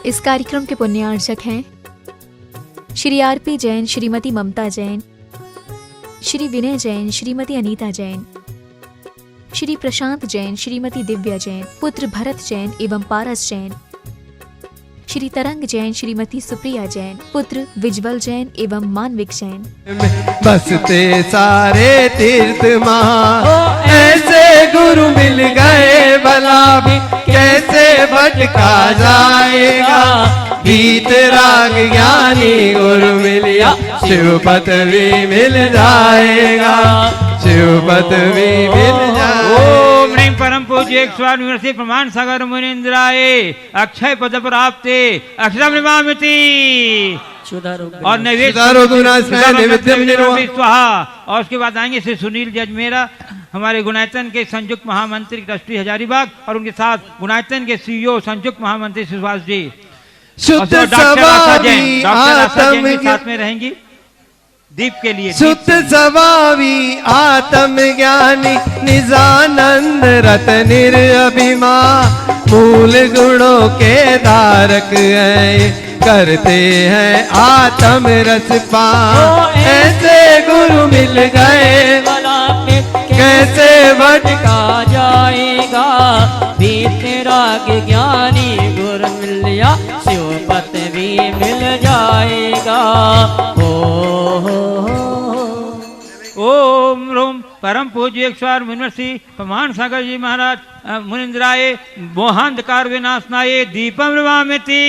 इस कार्यक्रम के पुण्यार्चक हैं श्री आरपी जैन, श्रीमती ममता जैन, श्री विनय जैन, श्रीमती अनीता जैन, श्री प्रशांत जैन, श्रीमती दिव्या जैन, पुत्र भरत जैन एवं पारस जैन, श्री तरंग जैन, श्रीमती सुप्रिया जैन, पुत्र विज्वल जैन एवं मानविक जैन। बसते सारे तीर्थ महा ऐसे गुरु मिल गए, भला भी कैसे भटका जाएगा। वीतराग ज्ञानी गुरु मिलिया, शिव पदवी मिल जाएगा, शिव पदवी मिल जाएगा। ओम ह्रीं परम पूज्य एक स्वामी महर्षि प्रमाण सागर मुनीन्द्राय अक्षय पद प्राप्ते अक्षरम निवामिति और और उसके बाद आएंगे श्री सुनील जजमेरा, हमारे गुणायतन के संयुक्त महामंत्री ट्रस्टी हजारीबाग, और उनके साथ गुणायतन के सीईओ संयुक्त महामंत्री सुभाष जी, शुद्ध स्वभावी आत्म के साथ में रहेंगी दीप के लिए। शुद्ध स्वभावी आत्म ज्ञानी निजानंद रत निरभिमा, मूल गुणों के धारक हैं, करते हैं आत्म रस पान। ऐसे गुरु मिल गए, कैसे भटका जाएगा। वीतराग ज्ञानी गुरु मिलिया, शिव पदवी मिल जाएगा। ओम रोम परम पूज्य एक स्वार मुनिवर्षि प्रमाण सागर जी महाराज मुनिंद्राय मोहांधकार विनाशनाय दीपम निवामिति।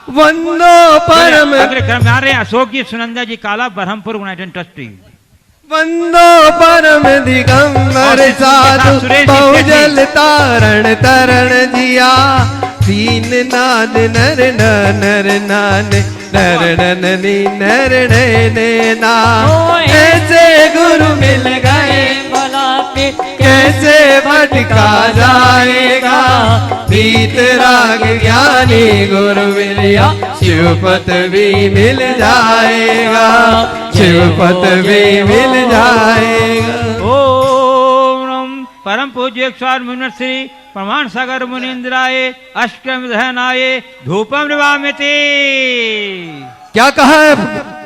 वंदो परम अगले क्रम में आ रहे हैं अशोक जी, सुनंदा जी काला, बरहमपुर गुणायतन ट्रस्टी। वंदो परम दिगंबर साधु, बहुजल तारण तरण जिया। दीन नाद नर नर नान नर ननी नर ने ना। ऐसे गुरु मिल गए, भला पे कैसे भटका जाएगा। वीतराग ज्ञानी गुरु मिलिया, शिव पदवी मिल जाएगा, शिव पदवी मिल जाएगा। ओम परम पूज्य स्वार मुनिवर्षि प्रमाण सागर मुनीन्द्राय अष्टम दहनाय धूपम निवामिति। क्या कहा है?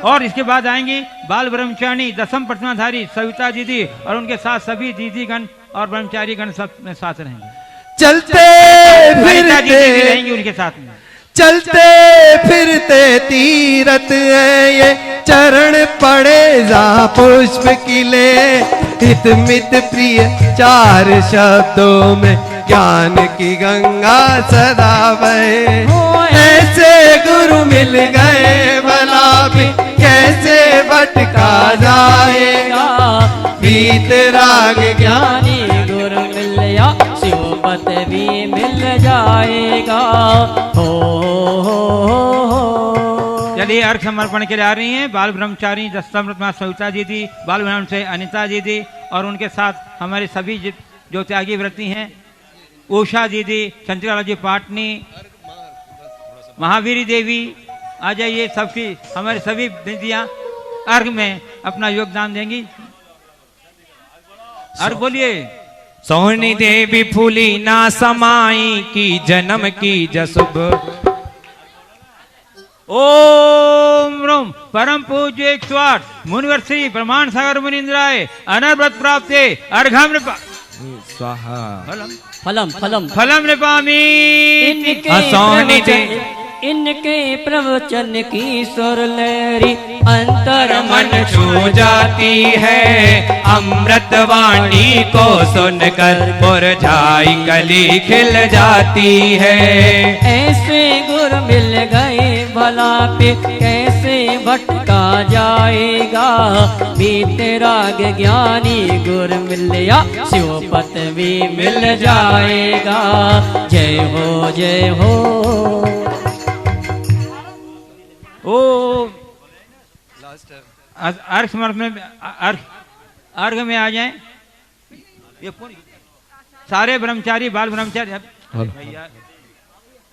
और इसके बाद आएंगी बाल ब्रह्मचारी दसम प्रतिमाधारी सविता दीदी, और उनके साथ सभी दीदी गण और ब्रह्मचारी गण सब में साथ रहेंगे। चलते फिरते रहेंगी उनके साथ में। चलते फिरते तीरथ है ये, चरण पड़े जा पुष्प किले। हित मित प्रिय चार शब्दों में, ज्ञान की गंगा सदा बहे। ऐसे गुरु मिल गए, भला भी कैसे भटका जाएगा। वीतराग ज्ञानी गुरु मिलिया, शिव पदवी मिल जाएगा। चलिए अर्घ समर्पण के लिए आ रही हैं बाल ब्रह्मचारी दसम प्रतिमा सविता दीदी, बाल ब्रह्म से अनिता दीदी, और उनके साथ हमारे सभी जो त्यागी व्रती हैं, उषा दीदी, चंद्रिका जी पाटनी, महावीरी देवी, आ जाइए। सबकी हमारे सभी दीदियां अर्घ में अपना योगदान देंगी। अर्घ बोलिए। सोहनी देवी फूली ना समाई, की जन्म की जसुब। ओम रोम परम पूज्य एक स्वाट मुनिवर्षि प्रमाण सागर मुनीन्द्राय अनर्व्रत प्राप्ते अर्घम स्वाहा फलम फलम फलम निपामी। इनके प्रवचन की सुर लहरी अंतर मन छू जाती है। अमृत वाणी को सुनकर मुरझाई कली खिल जाती है। ऐसे गुरु मिल गए, भला पे कैसे भटका जाएगा। वीतराग ज्ञानी गुरु मिलिया, शिव पदवी मिल जाएगा। जय हो जय हो। ओ अर्घ समर्पण में अर्घ में आ जाएं। ये सारे ब्रह्मचारी बाल ब्रह्मचारी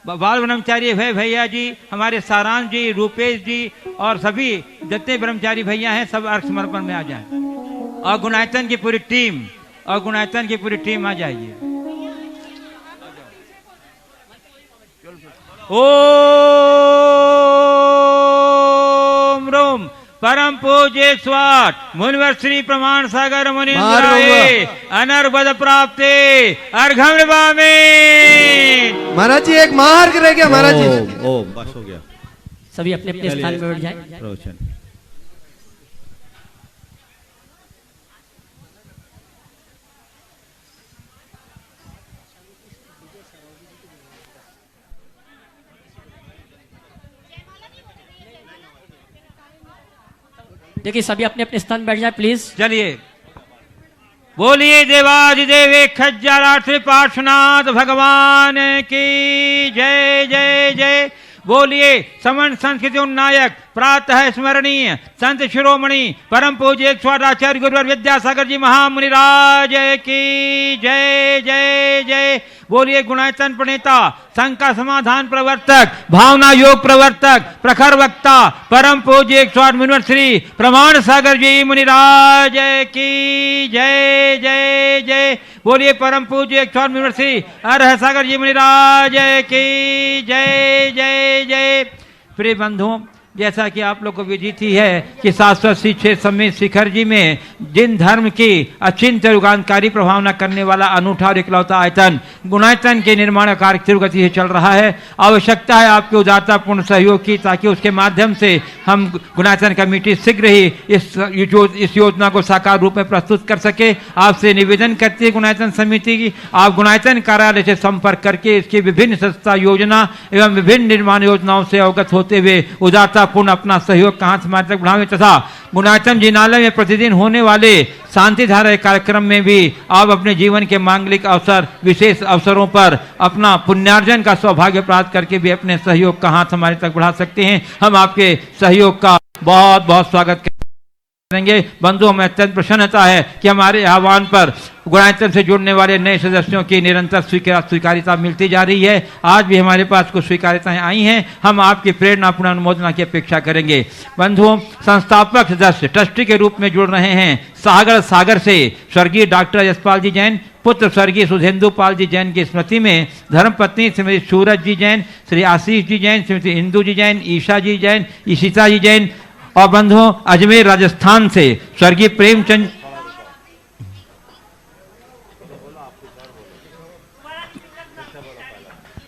बाल ब्रह्मचारी है भैया जी, हमारे सारांश जी, रूपेश जी और सभी जितने ब्रह्मचारी भैया हैं सब अर्घ समर्पण में आ जाएं। और गुणायतन की पूरी टीम आ जाइए। ओम रोम परम पूज्य स्वाट मुनिवर श्री प्रमाण सागर मुनिंद्राय अनर्बद प्राप्ते अर्घम में। महाराज जी एक मार्ग रह गया महाराज जी। ओ बस हो गया। सभी अपने अपने स्थान पर बैठ जाए। प्रवचन देखिए सभी अपने अपने स्थान बैठ जाए प्लीज। चलिए बोलिए देवाधिदेव खज्जरार्थ पार्श्वनाथ भगवान की जय जय जय। बोलिए समन संस्कृति नायक प्रातः स्मरणीय संत शिरोमणि परम पूज्य स्वाराचार्य गुरुवर विद्यासागर जी महामुनिराज की जय जय जय। बोलिए गुणायतन प्रणेता शंका समाधान प्रवर्तक भावना योग प्रवर्तक प्रखर वक्ता परम पूज्य स्वामी मुनिवर श्री प्रमाण सागर जी मुनिराज की जय जय जय। बोलिए परम पूज्य स्वामी मुनिवर श्री अरह सागर जी मुनिराज की जय जय जय। प्रिय बंधुओं, जैसा कि आप लोग को विदित ही है कि शाश्वत श्री क्षेत्र समेत शिखर जी में जिन धर्म की अचिंत्य युगांतकारी प्रभावना करने वाला अनूठा और इकलौता आयतन गुणायतन के निर्माण कार्य तीव्र गति से चल रहा है, आवश्यकता है आपके उदारतापूर्ण सहयोग की, ताकि उसके माध्यम से हम गुणायतन कमेटी शीघ्र ही इस योजना को साकार रूप में प्रस्तुत कर सके। आपसे निवेदन करती है गुणायतन समिति की, आप गुणायतन कार्यालय से संपर्क करके इसकी विभिन्न संस्था योजना एवं विभिन्न निर्माण योजनाओं से अवगत होते हुए उदारता पूर्ण अपना सहयोग कहां समाज तक बढ़ावे तथा गुणायतन जिनालय में प्रतिदिन होने वाले शांति धारा कार्यक्रम में भी आप अपने जीवन के मांगलिक अवसर विशेष अवसरों पर अपना पुण्यार्जन का सौभाग्य प्राप्त करके भी अपने सहयोग का हाथ हमारे तक बढ़ा सकते हैं। हम आपके सहयोग का बहुत बहुत स्वागत करेंगे। बंधु, हमें अत्यंत प्रसन्नता है कि हमारे आह्वान पर गुणायतन से जुड़ने वाले नए सदस्यों की निरंतर स्वीकार्यता मिलती जा रही है। आज भी हमारे पास कुछ स्वीकार्यताएं आई हैं, हम आपकी प्रेरणापूर्ण अनुमोदना की अपेक्षा करेंगे। बंधुओं, संस्थापक सदस्य ट्रस्टी के रूप में जुड़ रहे हैं सागर से स्वर्गीय डॉक्टर यशपाल जी जैन, पुत्र स्वर्गीय सुधेंदु पाल जी जैन की स्मृति में धर्मपत्नी श्रीमती सूरज जी जैन, श्री आशीष जी जैन, श्रीमती इंदू जी जैन, ईशा जी जैन, ईशिता जी जैन। और बंधुओं, अजमेर राजस्थान से स्वर्गीय प्रेमचंद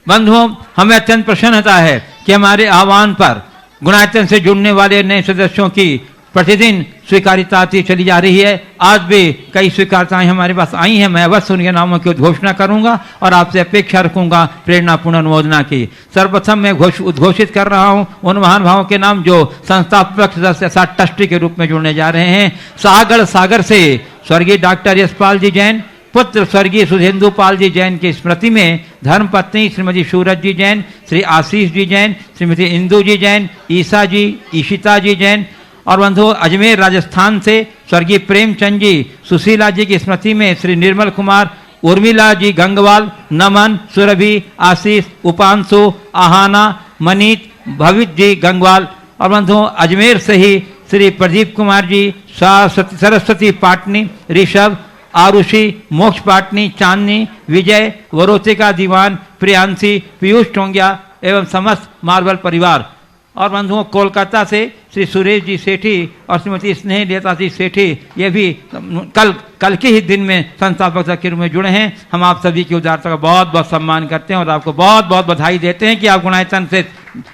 बंधुओं, हमें अत्यंत प्रसन्नता है कि हमारे आह्वान पर गुणायतन से जुड़ने वाले नए सदस्यों की प्रतिदिन स्वीकार्यता आती चली जा रही है। आज भी कई स्वीकार्यताएं हमारे पास आई हैं। मैं अवश्य उनके नामों की उद्घोषणा करूंगा और आपसे अपेक्षा रखूंगा प्रेरणापूर्ण अनुमोदना की। सर्वप्रथम मैं उद्घोषित कर रहा हूं उन महानुभावों के नाम जो संस्थापक सदस्य साथ ट्रस्टी के रूप में जुड़ने जा रहे हैं। सागर से स्वर्गीय डॉक्टर यशपाल जी जैन, पुत्र स्वर्गीय सुधेंदु पाल जी जैन की स्मृति में धर्मपत्नी श्रीमती सूरज जी जैन, श्री आशीष जी जैन, श्रीमती इंदू जी जैन, ईसा जी, ईशिता जी जैन। और बंधु, अजमेर राजस्थान से स्वर्गीय प्रेमचंद जी, सुशीला जी की स्मृति में श्री निर्मल कुमार, उर्मिला जी गंगवाल, नमन, सुरभि, आशीष, उपांशु, आहाना, मनीत, भवित जी गंगवाल। और बंधु, अजमेर से ही श्री प्रदीप कुमार जी, सरस्वती पाटनी, ऋषभ, आरुषि, मोक्ष पाटनी, चांदनी, विजय, वरोतिका दीवान, प्रियांशी, पीयूष टोंगिया एवं समस्त मार्बल परिवार। और बंधुओं, कोलकाता से श्री सुरेश जी सेठी और श्रीमती स्नेह लता जी सेठी, ये भी कल के ही दिन में संस्थापक के रूप में जुड़े हैं। हम आप सभी की उदारता का बहुत बहुत सम्मान करते हैं और आपको बहुत बहुत बधाई देते हैं कि आप गुणायतन से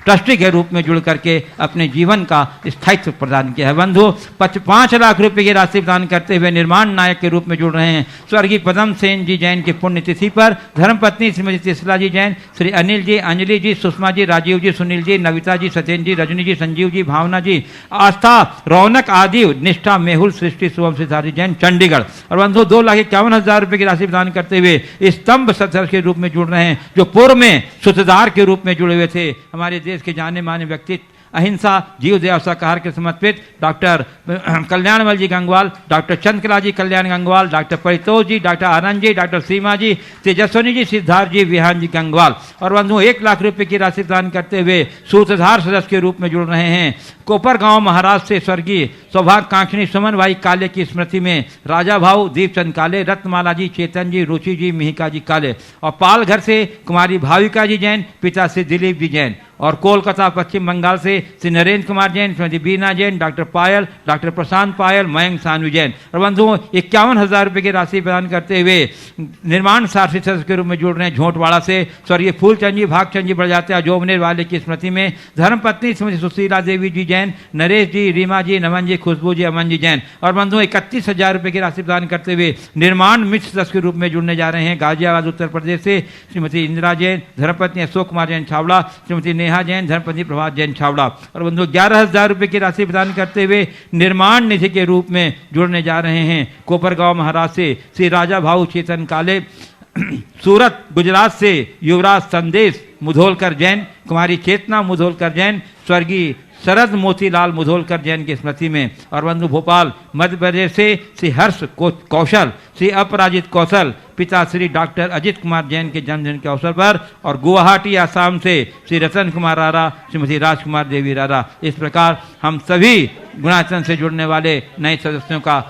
ट्रस्टी के रूप में जुड़ करके अपने जीवन का स्थायित्व प्रदान किया है। बंधु, 5 लाख रुपए की राशि प्रदान करते हुए निर्माण नायक के रूप में जुड़ रहे हैं स्वर्गीय पदम सेन जी जैन की पुण्यतिथि पर धर्मपत्नी श्रीमती तिसला जी जैन, श्री अनिल जी, अंजलि जी, सुषमा जी, राजीव जी, सुनील जी, नविता जी, सत्येन जी, रजनी जी, संजीव जी, भावना जी, आस्था, रौनक आदि, निष्ठा, मेहुल, सृष्टि, शुभम सिद्धार्थ जैन, चंडीगढ़। और बंधु, 2,51,000 रुपए की राशि प्रदान करते हुए स्तंभ सदस्य के रूप में जुड़ रहे हैं जो पूर्व में सूत्रधार के रूप में जुड़े हुए थे हमारे देश के जाने माने व्यक्तित्व अहिंसा जीव दया शाकाहार के समर्पित डॉक्टर कल्याणमल जी गंगवाल, डॉक्टर चंद्रकला जी कल्याण गंगवाल, डॉक्टर परितोष जी, डॉक्टर आनंद जी, डॉक्टर सीमा जी, तेजस्विनी जी, सिद्धार्थ जी, विहान जी गंगवाल। और बंधुओं 1 लाख रुपए की राशि प्रदान करते हुए सूत्रधार सदस्य के रूप में जुड़ रहे हैं कोपर गांव महाराष्ट्र से स्वर्गीय सौभाग्यकांक्षी सुमन भाई काले की स्मृति में राजा भाऊ, दीपचंद काले, रत्नमाला जी, चेतन जी, रुचि जी, मिहिका जी काले। और पालघर से कुमारी भाविका जी जैन, पिता से दिलीप जी जैन। और कोलकाता पश्चिम बंगाल से श्री नरेंद्र कुमार जैन, श्रीमती बीना जैन, डॉक्टर पायल, डॉक्टर प्रशांत पायल, मयंक सानवी जैन। और बंधुओं 51,000 रुपये की राशि प्रदान करते हुए निर्माण सारथी सदस्य के रूप में जुड़ रहे हैं झोटवाड़ा से स्वर्गीय फूलचंद जी, भागचंद जी बड़जात्या जोबनेर वाले की स्मृति में धर्मपत्नी श्रीमती सुशीला देवी जी जैन, नरेश जी, रीमा जी, नमन जी, खुशबू जी, अमन जी जैन। और बंधुओं 31,000 रुपये की राशि प्रदान करते हुए निर्माण मित्र सदस्य के रूप में जुड़ने जा रहे हैं गाजियाबाद उत्तर प्रदेश से श्रीमती इंदिरा जैन, धर्मपत्नी अशोक कुमार जैन छावड़ा, श्रीमती नेहा जैन, धर्मपत्नी प्रभात जैन छावड़ा। और बंधुओं 11,000 रुपये की राशि प्रदान करते हुए निर्माण निधि के रूप में जुड़ने जा रहे हैं कोपरगांव महाराष्ट्र से श्री राजा भाऊ चेतन काले, सूरत गुजरात से युवराज संदेश मुधोलकर जैन, कुमारी चेतना मुधोलकर जैन, स्वर्गीय शरद मोतीलाल मुधोलकर जैन की स्मृति में। और बंधु भोपाल मध्य प्रदेश से श्री हर्ष कौशल, श्री अपराजित कौशल, पिता श्री डॉक्टर अजित कुमार जैन के जन्मदिन के अवसर पर। और गुवाहाटी आसाम से श्री रतन कुमार रारा, श्रीमती राजकुमार देवी रारा। इस प्रकार हम सभी गुणायतन से जुड़ने वाले नए सदस्यों का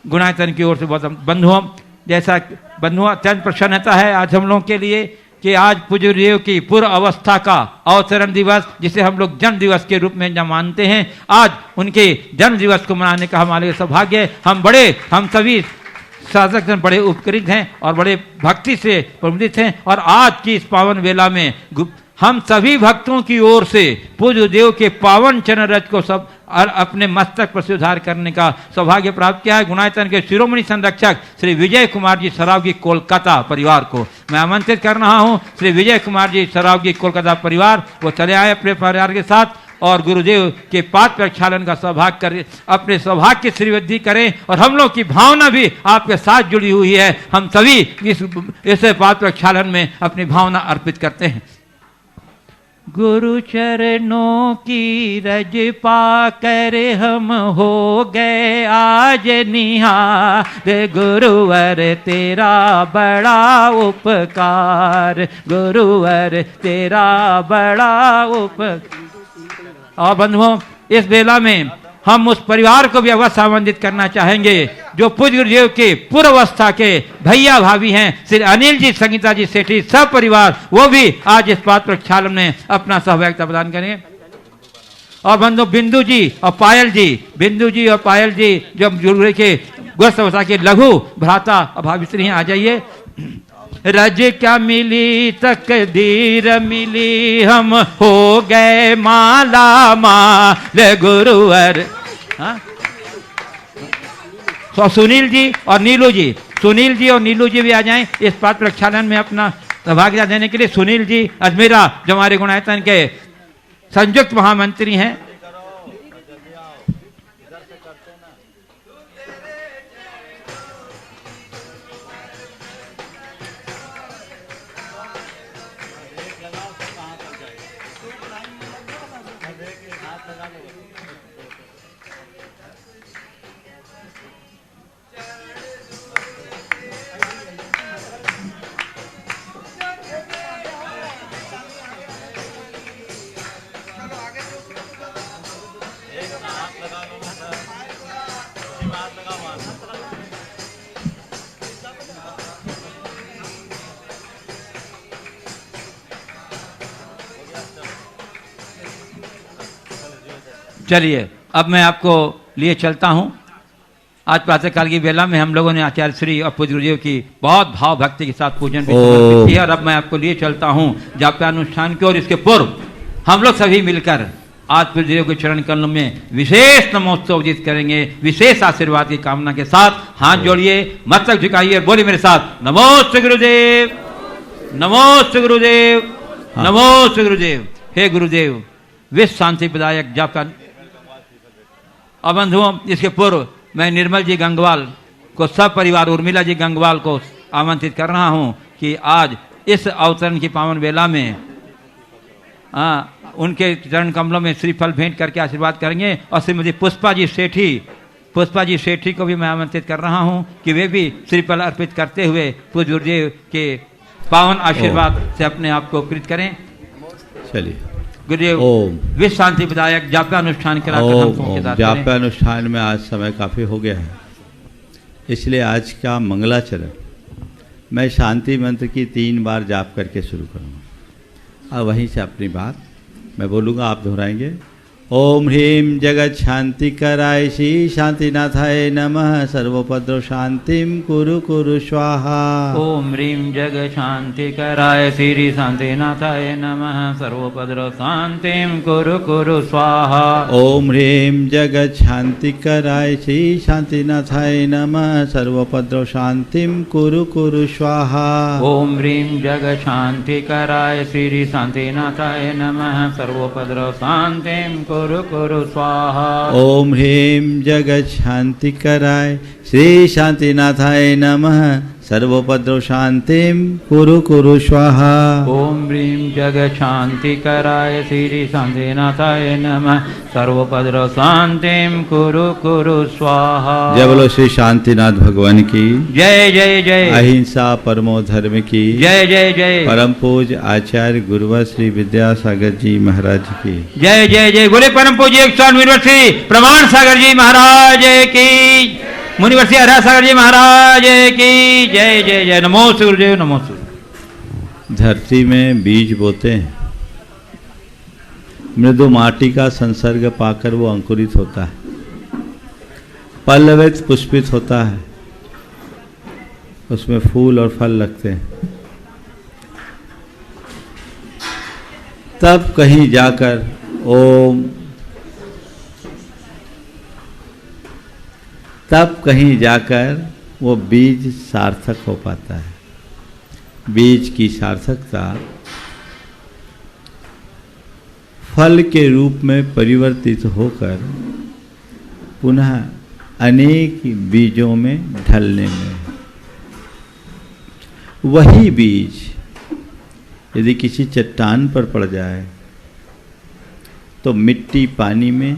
गुणायतन की ओर से बहुत बंधुओं अत्यंत प्रसन्नता है आज हम लोगों के लिए कि आज पूज्य गुरुदेव की पूर्व अवस्था का अवतरण दिवस, जिसे हम लोग जन्म दिवस के रूप में मानते हैं, आज उनके जन्म दिवस को मनाने का हमारे सौभाग्य है। हम सभी साधक बड़े उपकृत हैं और बड़े भक्ति से प्रमुदित हैं। और आज की इस पावन वेला में हम सभी भक्तों की ओर से पूज्य देव के पावन चरण रज को सब अपने मस्तक पर सुधार करने का सौभाग्य प्राप्त किया है। गुणायतन के शिरोमणि संरक्षक श्री विजय कुमार जी सरावगी कोलकाता परिवार को मैं आमंत्रित कर रहा हूं। श्री विजय कुमार जी सरावगी कोलकाता परिवार वो चले आए अपने परिवार के साथ और गुरुदेव के पाद प्रक्षालन का सौभाग्य करें, अपने सौभाग्य की श्रीवृद्धि करें। और हम लोग की भावना भी आपके साथ जुड़ी हुई है। हम सभी इस पाद प्रक्षालन में अपनी भावना अर्पित करते हैं। गुरु चरणों की रज पाकर हम हो गए आज निहार, गुरुवर तेरा बड़ा उपकार, गुरुवर तेरा बड़ा उपकार। और बंधुओं इस बेला में हम उस परिवार को भी अवश्य आमंत्रित करना चाहेंगे जो पूज्य गुरुदेव के पूर्वावस्था के भैया भाभी हैं, श्री अनिल जी, संगीता जी सेठी, सब परिवार वो भी आज इस पाद प्रक्षालन में अपना सहभागिता प्रदान करें। और बंधु बिंदु जी और पायल जी, बिंदु जी और पायल जी जो गुरुदेव के गुरुअवस्था के लघु भ्राता और भाभी आ जाइए। रज क्या मिली तकदीर मिली, हम हो गए माला माल गुरुवर। तो सुनील जी और नीलू जी, सुनील जी और नीलू जी भी आ जाएं इस पाद प्रक्षालन में अपना सहभागिता देने के लिए। सुनील जी अजमेरा जो हमारे गुणायतन के संयुक्त महामंत्री हैं। चलिए अब मैं आपको लिए चलता हूं। आज प्रातःकाल की बेला में हम लोगों ने आचार्य श्री और पूज्य गुरुदेव की बहुत भाव भक्ति के साथ पूजन भी समर्पित किया। और अब मैं आपको लिए चलता हूं जापानुष्ठान की ओर। इसके पूर्व हम लोग सभी मिलकर आज पूज्य गुरुदेव के चरण कमलों में विशेष नमोत्सव उदित करेंगे। विशेष आशीर्वाद की कामना के साथ हाथ जोड़िए, मस्तक झुकाइए और बोलिए मेरे साथ, नमोस्तु गुरुदेव, नमोस्तु गुरुदेव, नमोस्तु गुरुदेव। हे गुरुदेव विश्व शांति प्रदायक जापान। और बंधुओं इसके पूर्व मैं निर्मल जी गंगवाल को सब परिवार, उर्मिला जी गंगवाल को आमंत्रित कर रहा हूं कि आज इस अवतरण की पावन बेला में उनके चरण कमलों में श्रीफल भेंट करके आशीर्वाद करेंगे। और श्रीमती पुष्पा जी सेठी को भी मैं आमंत्रित कर रहा हूं कि वे भी श्रीफल अर्पित करते हुए पूज्य गुरुदेव के पावन आशीर्वाद से अपने आप को कृत करें। चलिए गुरुदेव विश्व शांति विधायक जाप्यानुष्ठान कराकर जाप्यानुष्ठान में आज समय काफ़ी हो गया है, इसलिए आज का मंगलाचरण मैं शांति मंत्र की 3 बार जाप करके शुरू करूँगा और वहीं से अपनी बात मैं बोलूँगा, आप दोहराएंगे। ओम ह्रीं जगत शांति कराय श्री शांतिनाथाय नमः सर्वोपद्रव शांतिम कुरु कुरु स्वाहा। ओम ह्रीं जगत शांति कराय श्री शांतिनाथाय नमः सर्वोपद्रव शांतिम कुरु कुरु स्वाहा। ओम ह्रीं जगत शांति कराय श्री शांतिनाथाय नमः सर्वोपद्रव शांतिम कुरु कुरु स्वाहा। ओम ह्रीं जगत शांति कराय श्री शांतिनाथाय नमः सर्वोपद्रव शांतिम कुरु कुरु स्वाहा। ओम ह्रीं जगत शांति कराय श्री शांतिनाथाय नमः सर्वोपद्रव शांतिम कुरु कुरु स्वाहा। ओम ह्रीं जगत शांति कराय श्री शांतिनाथाय नमः सर्वोपद्रव शांतिम कुरु कुरु स्वाहा। जय बोलो श्री शांतिनाथ भगवान की जय जय जय। अहिंसा परमो धर्म की जय जय जय। परम पूज्य आचार्य गुरुवर श्री विद्यासागर जी महाराज की जय जय जय। बोले परम पूज्य 100 श्री प्रमाण सागर जी महाराज की, मुनिवर्षी हरा सागर जी महाराज की जय जय जय। नमो सूर्यदेव नमो सूर्य। धरती में बीज बोते हैं, मृदु माटी का संसर्ग पाकर वो अंकुरित होता है, पल्लवित पुष्पित होता है, उसमें फूल और फल लगते हैं। तब कहीं जाकर वो बीज सार्थक हो पाता है। बीज की सार्थकता फल के रूप में परिवर्तित होकर पुनः अनेक बीजों में ढलने में। वही बीज यदि किसी चट्टान पर पड़ जाए तो मिट्टी पानी में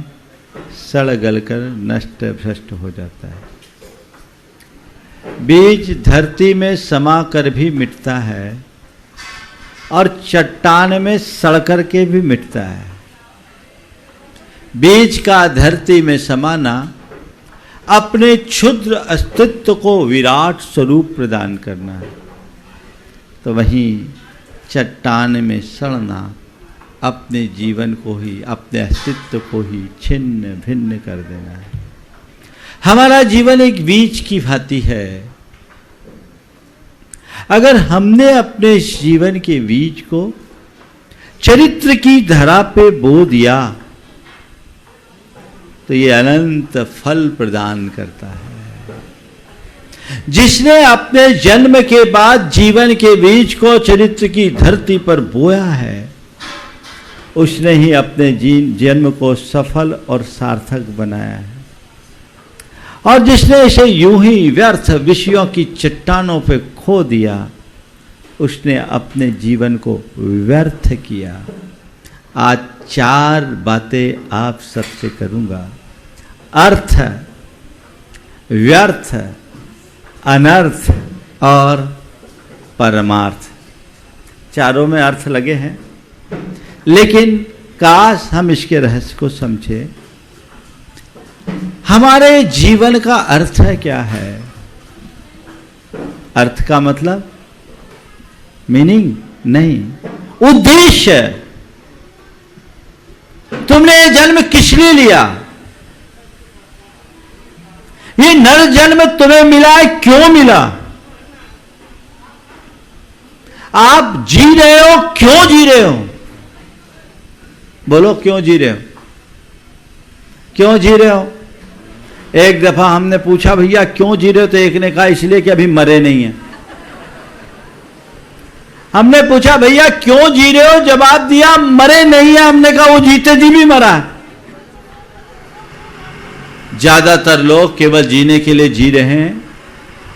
सड़ गलकर नष्ट भ्रष्ट हो जाता है। बीज धरती में समा कर भी मिटता है और चट्टान में सड़ कर के भी मिटता है। बीज का धरती में समाना अपने क्षुद्र अस्तित्व को विराट स्वरूप प्रदान करना है, तो वहीं चट्टान में सड़ना अपने जीवन को ही, अपने अस्तित्व को ही छिन्न भिन्न कर देना है। हमारा जीवन एक बीज की भांति है। अगर हमने अपने जीवन के बीज को चरित्र की धरा पे बो दिया तो ये अनंत फल प्रदान करता है। जिसने अपने जन्म के बाद जीवन के बीज को चरित्र की धरती पर बोया है, उसने ही अपने जन्म को सफल और सार्थक बनाया है। और जिसने इसे यूं ही व्यर्थ विषयों की चट्टानों पे खो दिया, उसने अपने जीवन को व्यर्थ किया। आज 4 बातें आप सबसे करूंगा। अर्थ, व्यर्थ, अनर्थ और परमार्थ। चारों में अर्थ लगे हैं, लेकिन काश हम इसके रहस्य को समझे। हमारे जीवन का अर्थ क्या है? अर्थ का मतलब मीनिंग नहीं, उद्देश्य। तुमने ये जन्म किस लिए लिया? ये नर जन्म तुम्हें मिला है, क्यों मिला? आप जी रहे हो, क्यों जी रहे हो? बोलो, क्यों जी रहे हो? क्यों जी रहे हो? एक दफा हमने पूछा, भैया क्यों जी रहे हो? तो एक ने कहा, इसलिए कि अभी मरे नहीं है। हमने पूछा, भैया क्यों जी रहे हो? जवाब दिया, मरे नहीं है। हमने कहा, वो जीते जी भी मरा है। ज्यादातर लोग केवल जीने के लिए जी रहे हैं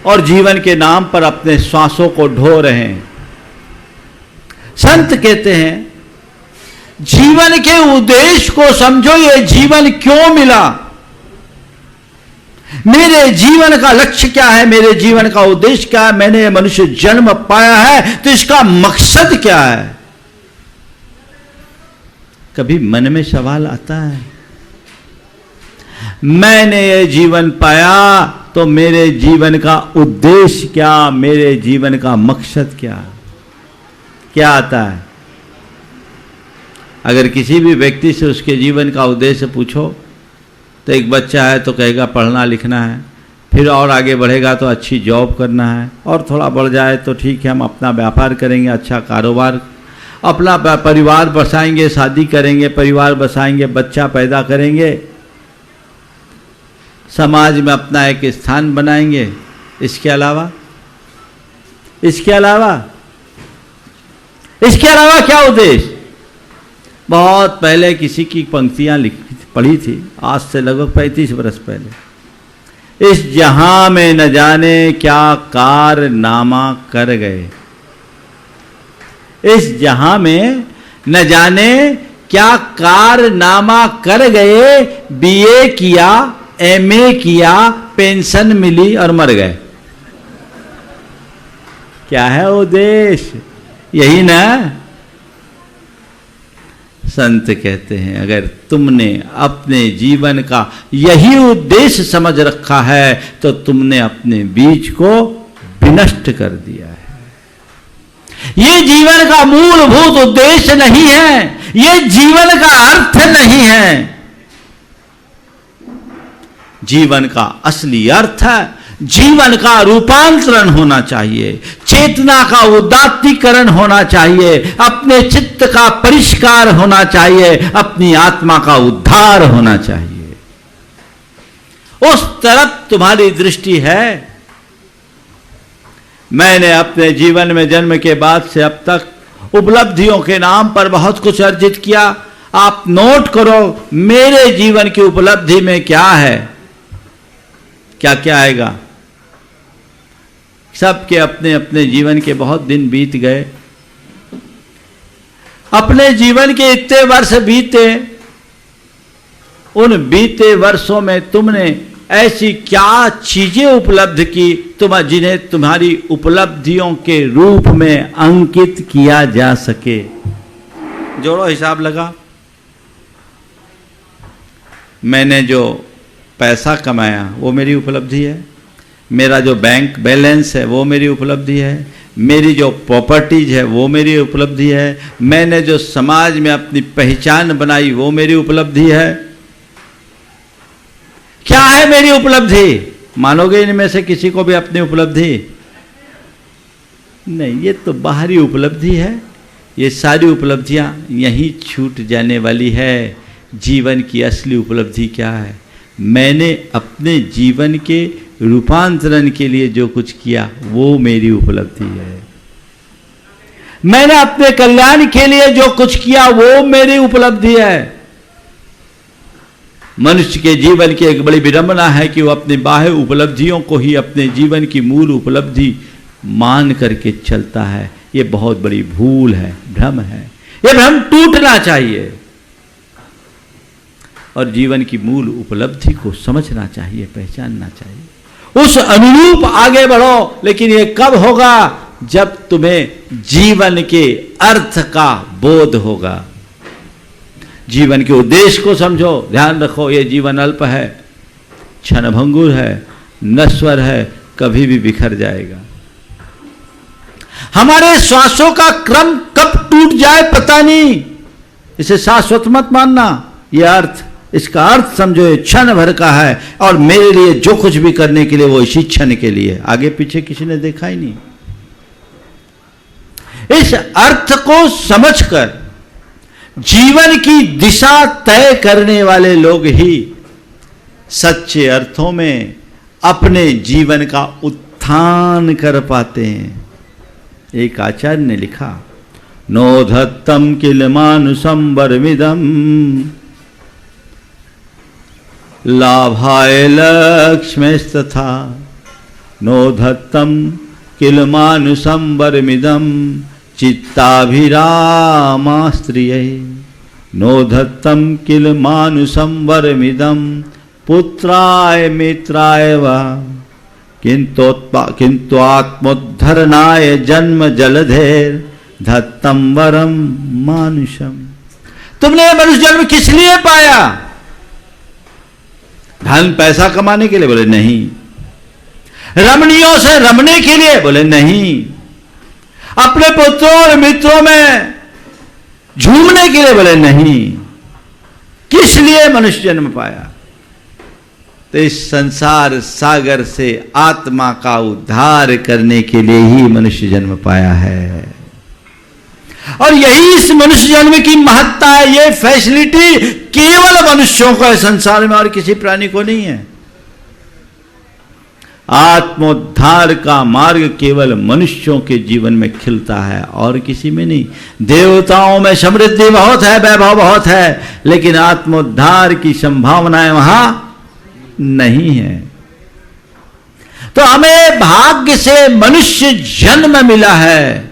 और जीवन के नाम पर अपने श्वासों को ढो रहे हैं। संत कहते हैं, जीवन के उद्देश्य को समझो। ये जीवन क्यों मिला, मेरे जीवन का लक्ष्य क्या है, मेरे जीवन का उद्देश्य क्या है, मैंने मनुष्य जन्म पाया है तो इसका मकसद क्या है। कभी मन में सवाल आता है, मैंने ये जीवन पाया तो मेरे जीवन का उद्देश्य क्या, मेरे जीवन का मकसद क्या आता है। अगर किसी भी व्यक्ति से उसके जीवन का उद्देश्य पूछो तो एक बच्चा है तो कहेगा पढ़ना लिखना है, फिर और आगे बढ़ेगा तो अच्छी जॉब करना है, और थोड़ा बढ़ जाए तो ठीक है हम अपना व्यापार करेंगे, अच्छा कारोबार, अपना परिवार बसाएंगे, शादी करेंगे, परिवार बसाएंगे, बच्चा पैदा करेंगे, समाज में अपना एक स्थान बनाएंगे। इसके अलावा क्या उद्देश्य। बहुत पहले किसी की पंक्तियां पढ़ी थी, आज से लगभग 35 वर्ष पहले। इस जहां में न जाने क्या कारनामा कर गए, इस जहां में न जाने क्या कारनामा कर गए, बीए किया, एमए किया, पेंशन मिली और मर गए। क्या है उद्देश्य, यही ना। संत कहते हैं अगर तुमने अपने जीवन का यही उद्देश्य समझ रखा है तो तुमने अपने बीज को विनष्ट कर दिया है। ये जीवन का मूलभूत उद्देश्य नहीं है, ये जीवन का अर्थ नहीं है। जीवन का असली अर्थ है, जीवन का रूपांतरण होना चाहिए, चेतना का उदात्तीकरण होना चाहिए, अपने चित्त का परिष्कार होना चाहिए, अपनी आत्मा का उद्धार होना चाहिए। उस तरफ तुम्हारी दृष्टि है। मैंने अपने जीवन में जन्म के बाद से अब तक उपलब्धियों के नाम पर बहुत कुछ अर्जित किया। आप नोट करो मेरे जीवन की उपलब्धि में क्या है, क्या क्या आएगा। सबके अपने अपने जीवन के बहुत दिन बीत गए, अपने जीवन के इतने वर्ष बीते, उन बीते वर्षों में तुमने ऐसी क्या चीजें उपलब्ध की जिन्हें तुम्हारी उपलब्धियों के रूप में अंकित किया जा सके। जोड़ो, हिसाब लगा। मैंने जो पैसा कमाया वो मेरी उपलब्धि है, मेरा जो बैंक बैलेंस है वो मेरी उपलब्धि है, मेरी जो प्रॉपर्टीज है वो मेरी उपलब्धि है, मैंने जो समाज में अपनी पहचान बनाई वो मेरी उपलब्धि है। क्या है मेरी उपलब्धि? मानोगे इनमें से किसी को भी अपनी उपलब्धि? नहीं, ये तो बाहरी उपलब्धि है। ये सारी उपलब्धियां यहीं छूट जाने वाली है। जीवन की असली उपलब्धि क्या है? मैंने अपने जीवन के रूपांतरण के लिए जो कुछ किया वो मेरी उपलब्धि है। मैंने अपने कल्याण के लिए जो कुछ किया वो मेरी उपलब्धि है। मनुष्य के जीवन की एक बड़ी विडंबना है कि वो अपनी बाह्य उपलब्धियों को ही अपने जीवन की मूल उपलब्धि मान करके चलता है। ये बहुत बड़ी भूल है, भ्रम है। ये भ्रम टूटना चाहिए और जीवन की मूल उपलब्धि को समझना चाहिए, पहचानना चाहिए, उस अनुरूप आगे बढ़ो। लेकिन ये कब होगा? जब तुम्हें जीवन के अर्थ का बोध होगा। जीवन के उद्देश्य को समझो। ध्यान रखो, ये जीवन अल्प है, क्षणभंगुर है, नश्वर है, कभी भी बिखर जाएगा। हमारे श्वासों का क्रम कब टूट जाए पता नहीं। इसे शाश्वत मत मानना। यह अर्थ, इसका अर्थ समझो, ये क्षण भर का है और मेरे लिए जो कुछ भी करने के लिए वो इसी क्षण के लिए। आगे पीछे किसी ने देखा ही नहीं। इस अर्थ को समझकर जीवन की दिशा तय करने वाले लोग ही सच्चे अर्थों में अपने जीवन का उत्थान कर पाते हैं। एक आचार्य ने लिखा, नोधत्तम किल मानुषम वरमिदम लाभाय लक्ष्मेस्तथा नोधत्तम किल मानुषम वरमिदम चित्ताभिरामा स्त्रिये। नोधत्तम किल मानुषम वरमिदम पुत्राय मित्राय वा किंतु आत्मोद्धरणाय जन्म जलधेर धत्तम वरम मानुषम। तुमने मनुष्य जन्म किस लिए पाया? धन पैसा कमाने के लिए? बोले नहीं। रमणियों से रमने के लिए? बोले नहीं। अपने पुत्रों और मित्रों में झूमने के लिए? बोले नहीं। किस लिए मनुष्य जन्म पाया? तो इस संसार सागर से आत्मा का उद्धार करने के लिए ही मनुष्य जन्म पाया है। और यही इस मनुष्य जन्म की महत्ता है। ये फैसिलिटी केवल मनुष्यों को है, संसार में और किसी प्राणी को नहीं है। आत्मोद्धार का मार्ग केवल मनुष्यों के जीवन में खिलता है और किसी में नहीं। देवताओं में समृद्धि बहुत है, वैभव बहुत है, लेकिन आत्मोद्धार की संभावनाएं वहां नहीं है। तो हमें भाग्य से मनुष्य जन्म मिला है,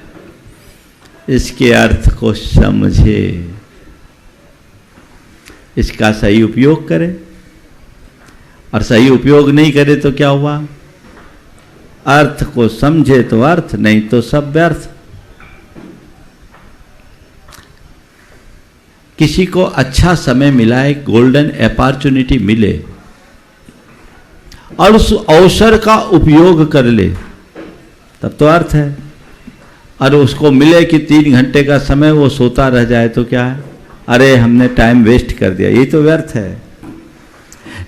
इसके अर्थ को समझे, इसका सही उपयोग करें। और सही उपयोग नहीं करे तो क्या हुआ? अर्थ को समझे तो अर्थ, नहीं तो सब व्यर्थ। किसी को अच्छा समय मिला, एक गोल्डन अपॉर्चुनिटी मिले और उस अवसर का उपयोग कर ले, तब तो अर्थ है। और उसको मिले कि 3 घंटे का समय वो सोता रह जाए तो क्या है? अरे हमने टाइम वेस्ट कर दिया, ये तो व्यर्थ है।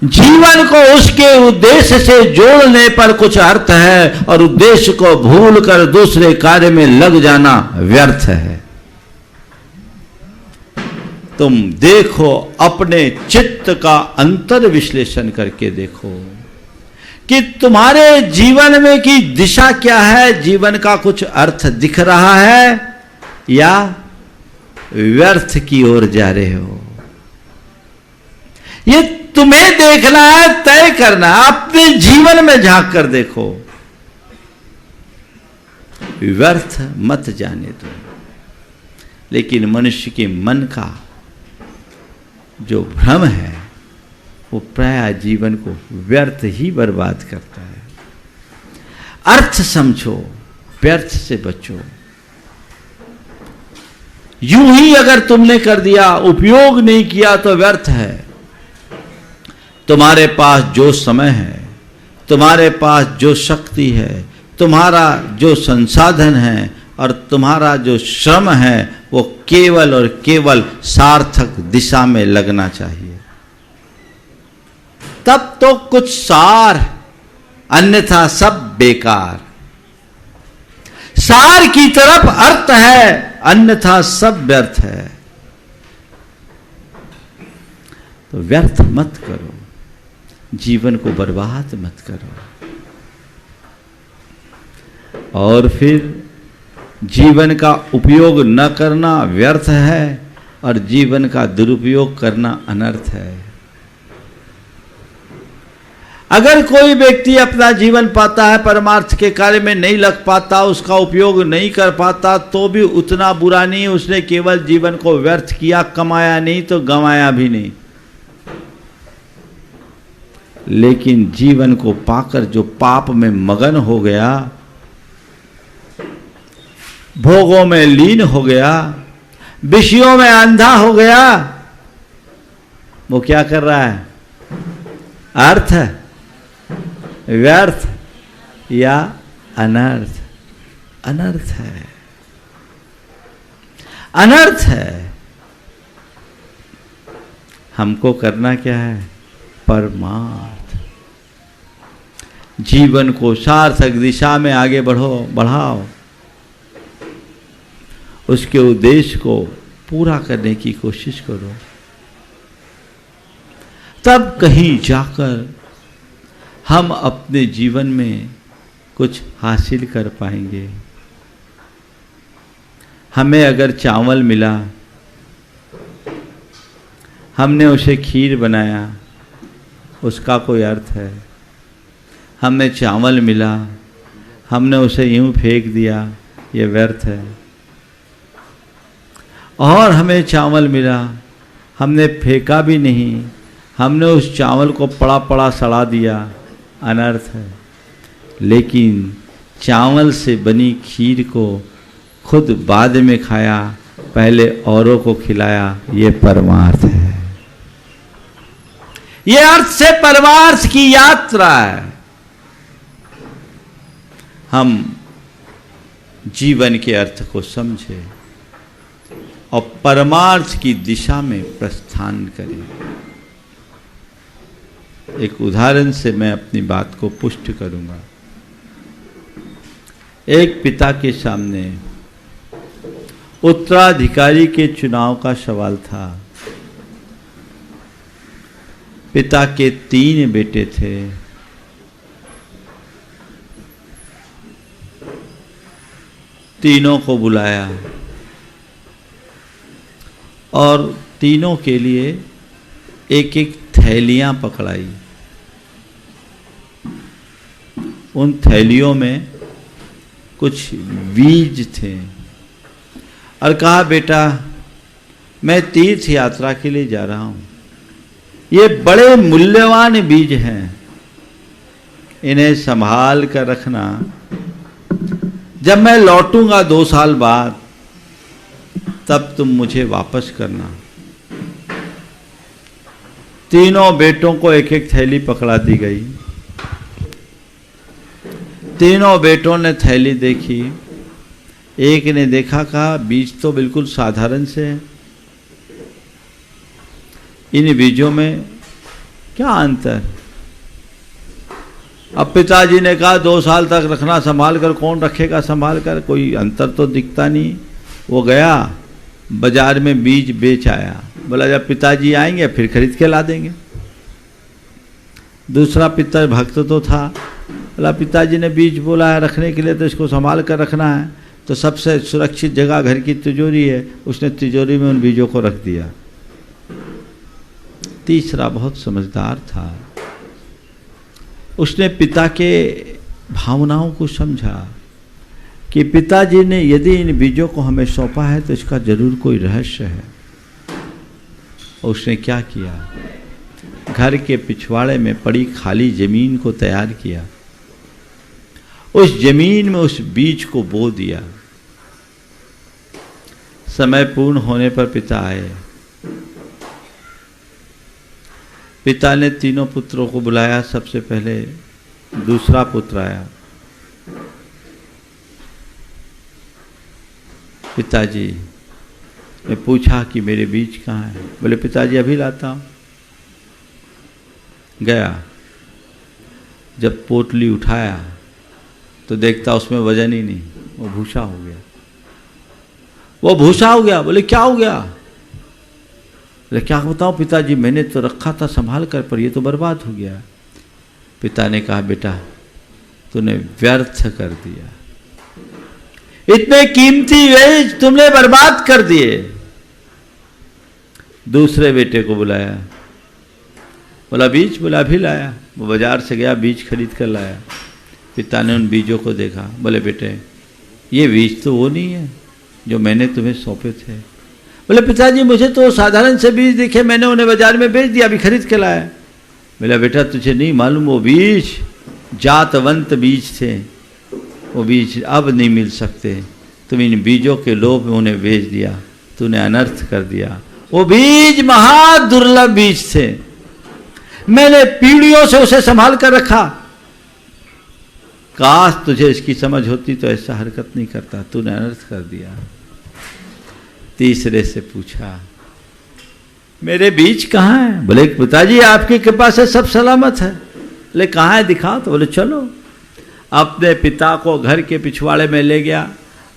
जीवन को उसके उद्देश्य से जोड़ने पर कुछ अर्थ है, और उद्देश्य को भूलकर दूसरे कार्य में लग जाना व्यर्थ है। तुम देखो, अपने चित्त का अंतर विश्लेषण करके देखो कि तुम्हारे जीवन में की दिशा क्या है। जीवन का कुछ अर्थ दिख रहा है या व्यर्थ की ओर जा रहे हो? ये तुम्हें देखना है, तय करना है। अपने जीवन में झांक कर देखो, व्यर्थ मत जाने दो। लेकिन मनुष्य के मन का जो भ्रम है वो प्राय जीवन को व्यर्थ ही बर्बाद करता है। अर्थ समझो, व्यर्थ से बचो। यूं ही अगर तुमने कर दिया, उपयोग नहीं किया तो व्यर्थ है। तुम्हारे पास जो समय है, तुम्हारे पास जो शक्ति है, तुम्हारा जो संसाधन है और तुम्हारा जो श्रम है, वो केवल और केवल सार्थक दिशा में लगना चाहिए। तब तो कुछ सार, अन्यथा सब बेकार। सार की तरफ अर्थ है, अन्यथा सब व्यर्थ है। तो व्यर्थ मत करो, जीवन को बर्बाद मत करो। और फिर जीवन का उपयोग न करना व्यर्थ है और जीवन का दुरुपयोग करना अनर्थ है। अगर कोई व्यक्ति अपना जीवन पाता है, परमार्थ के कार्य में नहीं लग पाता, उसका उपयोग नहीं कर पाता, तो भी उतना बुरा नहीं। उसने केवल जीवन को व्यर्थ किया, कमाया नहीं तो गंवाया भी नहीं। लेकिन जीवन को पाकर जो पाप में मगन हो गया, भोगों में लीन हो गया, विषयों में अंधा हो गया, वो क्या कर रहा है? अर्थ, व्यर्थ या अनर्थ? अनर्थ है, अनर्थ है। हमको करना क्या है? परमार्थ। जीवन को सार्थक दिशा में आगे बढ़ाओ, उसके उद्देश्य को पूरा करने की कोशिश करो। तब कहीं जाकर हम अपने जीवन में कुछ हासिल कर पाएंगे। हमें अगर चावल मिला, हमने उसे खीर बनाया, उसका कोई अर्थ है? हमें चावल मिला, हमने उसे यूं फेंक दिया, यह व्यर्थ है। और हमें चावल मिला, हमने फेंका भी नहीं, हमने उस चावल को पड़ा पड़ा सड़ा दिया, अनर्थ है। लेकिन चावल से बनी खीर को खुद बाद में खाया, पहले औरों को खिलाया, ये परमार्थ है। ये अर्थ से परमार्थ की यात्रा है। हम जीवन के अर्थ को समझे और परमार्थ की दिशा में प्रस्थान करें। एक उदाहरण से मैं अपनी बात को पुष्ट करूंगा। एक पिता के सामने उत्तराधिकारी के चुनाव का सवाल था। पिता के 3 बेटे थे। तीनों को बुलाया और तीनों के लिए एक एक थैलियां पकड़ाई। उन थैलियों में कुछ बीज थे और कहा, बेटा मैं तीर्थ यात्रा के लिए जा रहा हूं, ये बड़े मूल्यवान बीज हैं, इन्हें संभाल कर रखना। जब मैं लौटूंगा 2 साल बाद, तब तुम मुझे वापस करना। तीनों बेटों को एक एक थैली पकड़ा दी गई। तीनों बेटों ने थैली देखी। एक ने देखा, कहा बीज तो बिल्कुल साधारण से है, इन बीजों में क्या अंतर। अब पिताजी ने कहा 2 साल तक रखना, संभाल कर, कौन रखेगा संभाल कर, कोई अंतर तो दिखता नहीं। वो गया बाजार में बीज बेच आया। बोला जब पिताजी आएंगे फिर खरीद के ला देंगे। दूसरा पिता भक्त तो था, बोला पिताजी ने बीज बोला है रखने के लिए, तो इसको संभाल कर रखना है, तो सबसे सुरक्षित जगह घर की तिजोरी है। उसने तिजोरी में उन बीजों को रख दिया। तीसरा बहुत समझदार था, उसने पिता के भावनाओं को समझा कि पिताजी ने यदि इन बीजों को हमें सौंपा है तो इसका जरूर कोई रहस्य है। और उसने क्या किया, घर के पिछवाड़े में पड़ी खाली जमीन को तैयार किया, उस जमीन में उस बीज को बो दिया। समय पूर्ण होने पर पिता आए। पिता ने तीनों पुत्रों को बुलाया। सबसे पहले दूसरा पुत्र आया। पिताजी ने पूछा कि मेरे बीज कहाँ हैं। बोले पिताजी अभी लाता हूं। गया, जब पोटली उठाया तो देखता उसमें वजन ही नहीं, वो भूसा हो गया। वो भूसा हो गया। बोले क्या हो गया। बोले क्या बताऊं पिताजी, मैंने तो रखा था संभाल कर, पर ये तो बर्बाद हो गया। पिता ने कहा बेटा तूने व्यर्थ कर दिया, इतने कीमती बीज तुमने बर्बाद कर दिए। दूसरे बेटे को बुलाया। बोला बीज। बोला अभी लाया। वो बाजार से गया, बीज खरीद कर लाया। पिता ने उन बीजों को देखा। बोले बेटे ये बीज तो वो नहीं है जो मैंने तुम्हें सौंपे थे। बोले पिताजी मुझे तो साधारण से बीज दिखे, मैंने उन्हें बाजार में बेच दिया, अभी खरीद के लाया। बोला बेटा तुझे नहीं मालूम, वो बीज जातवंत बीज थे, वो बीज अब नहीं मिल सकते। तुम इन बीजों के लोभ में उन्हें बेच दिया, तूने अनर्थ कर दिया। वो बीज महादुर्लभ बीज थे, मैंने पीढ़ियों से उसे संभाल कर रखा। काश तुझे इसकी समझ होती तो ऐसा हरकत नहीं करता, तूने अनर्थ कर दिया। तीसरे से पूछा मेरे बीज कहाँ हैं। बोले पिताजी आपकी कृपा से सब सलामत है। बोले कहाँ है दिखाओ। तो बोले चलो। अपने पिता को घर के पिछवाड़े में ले गया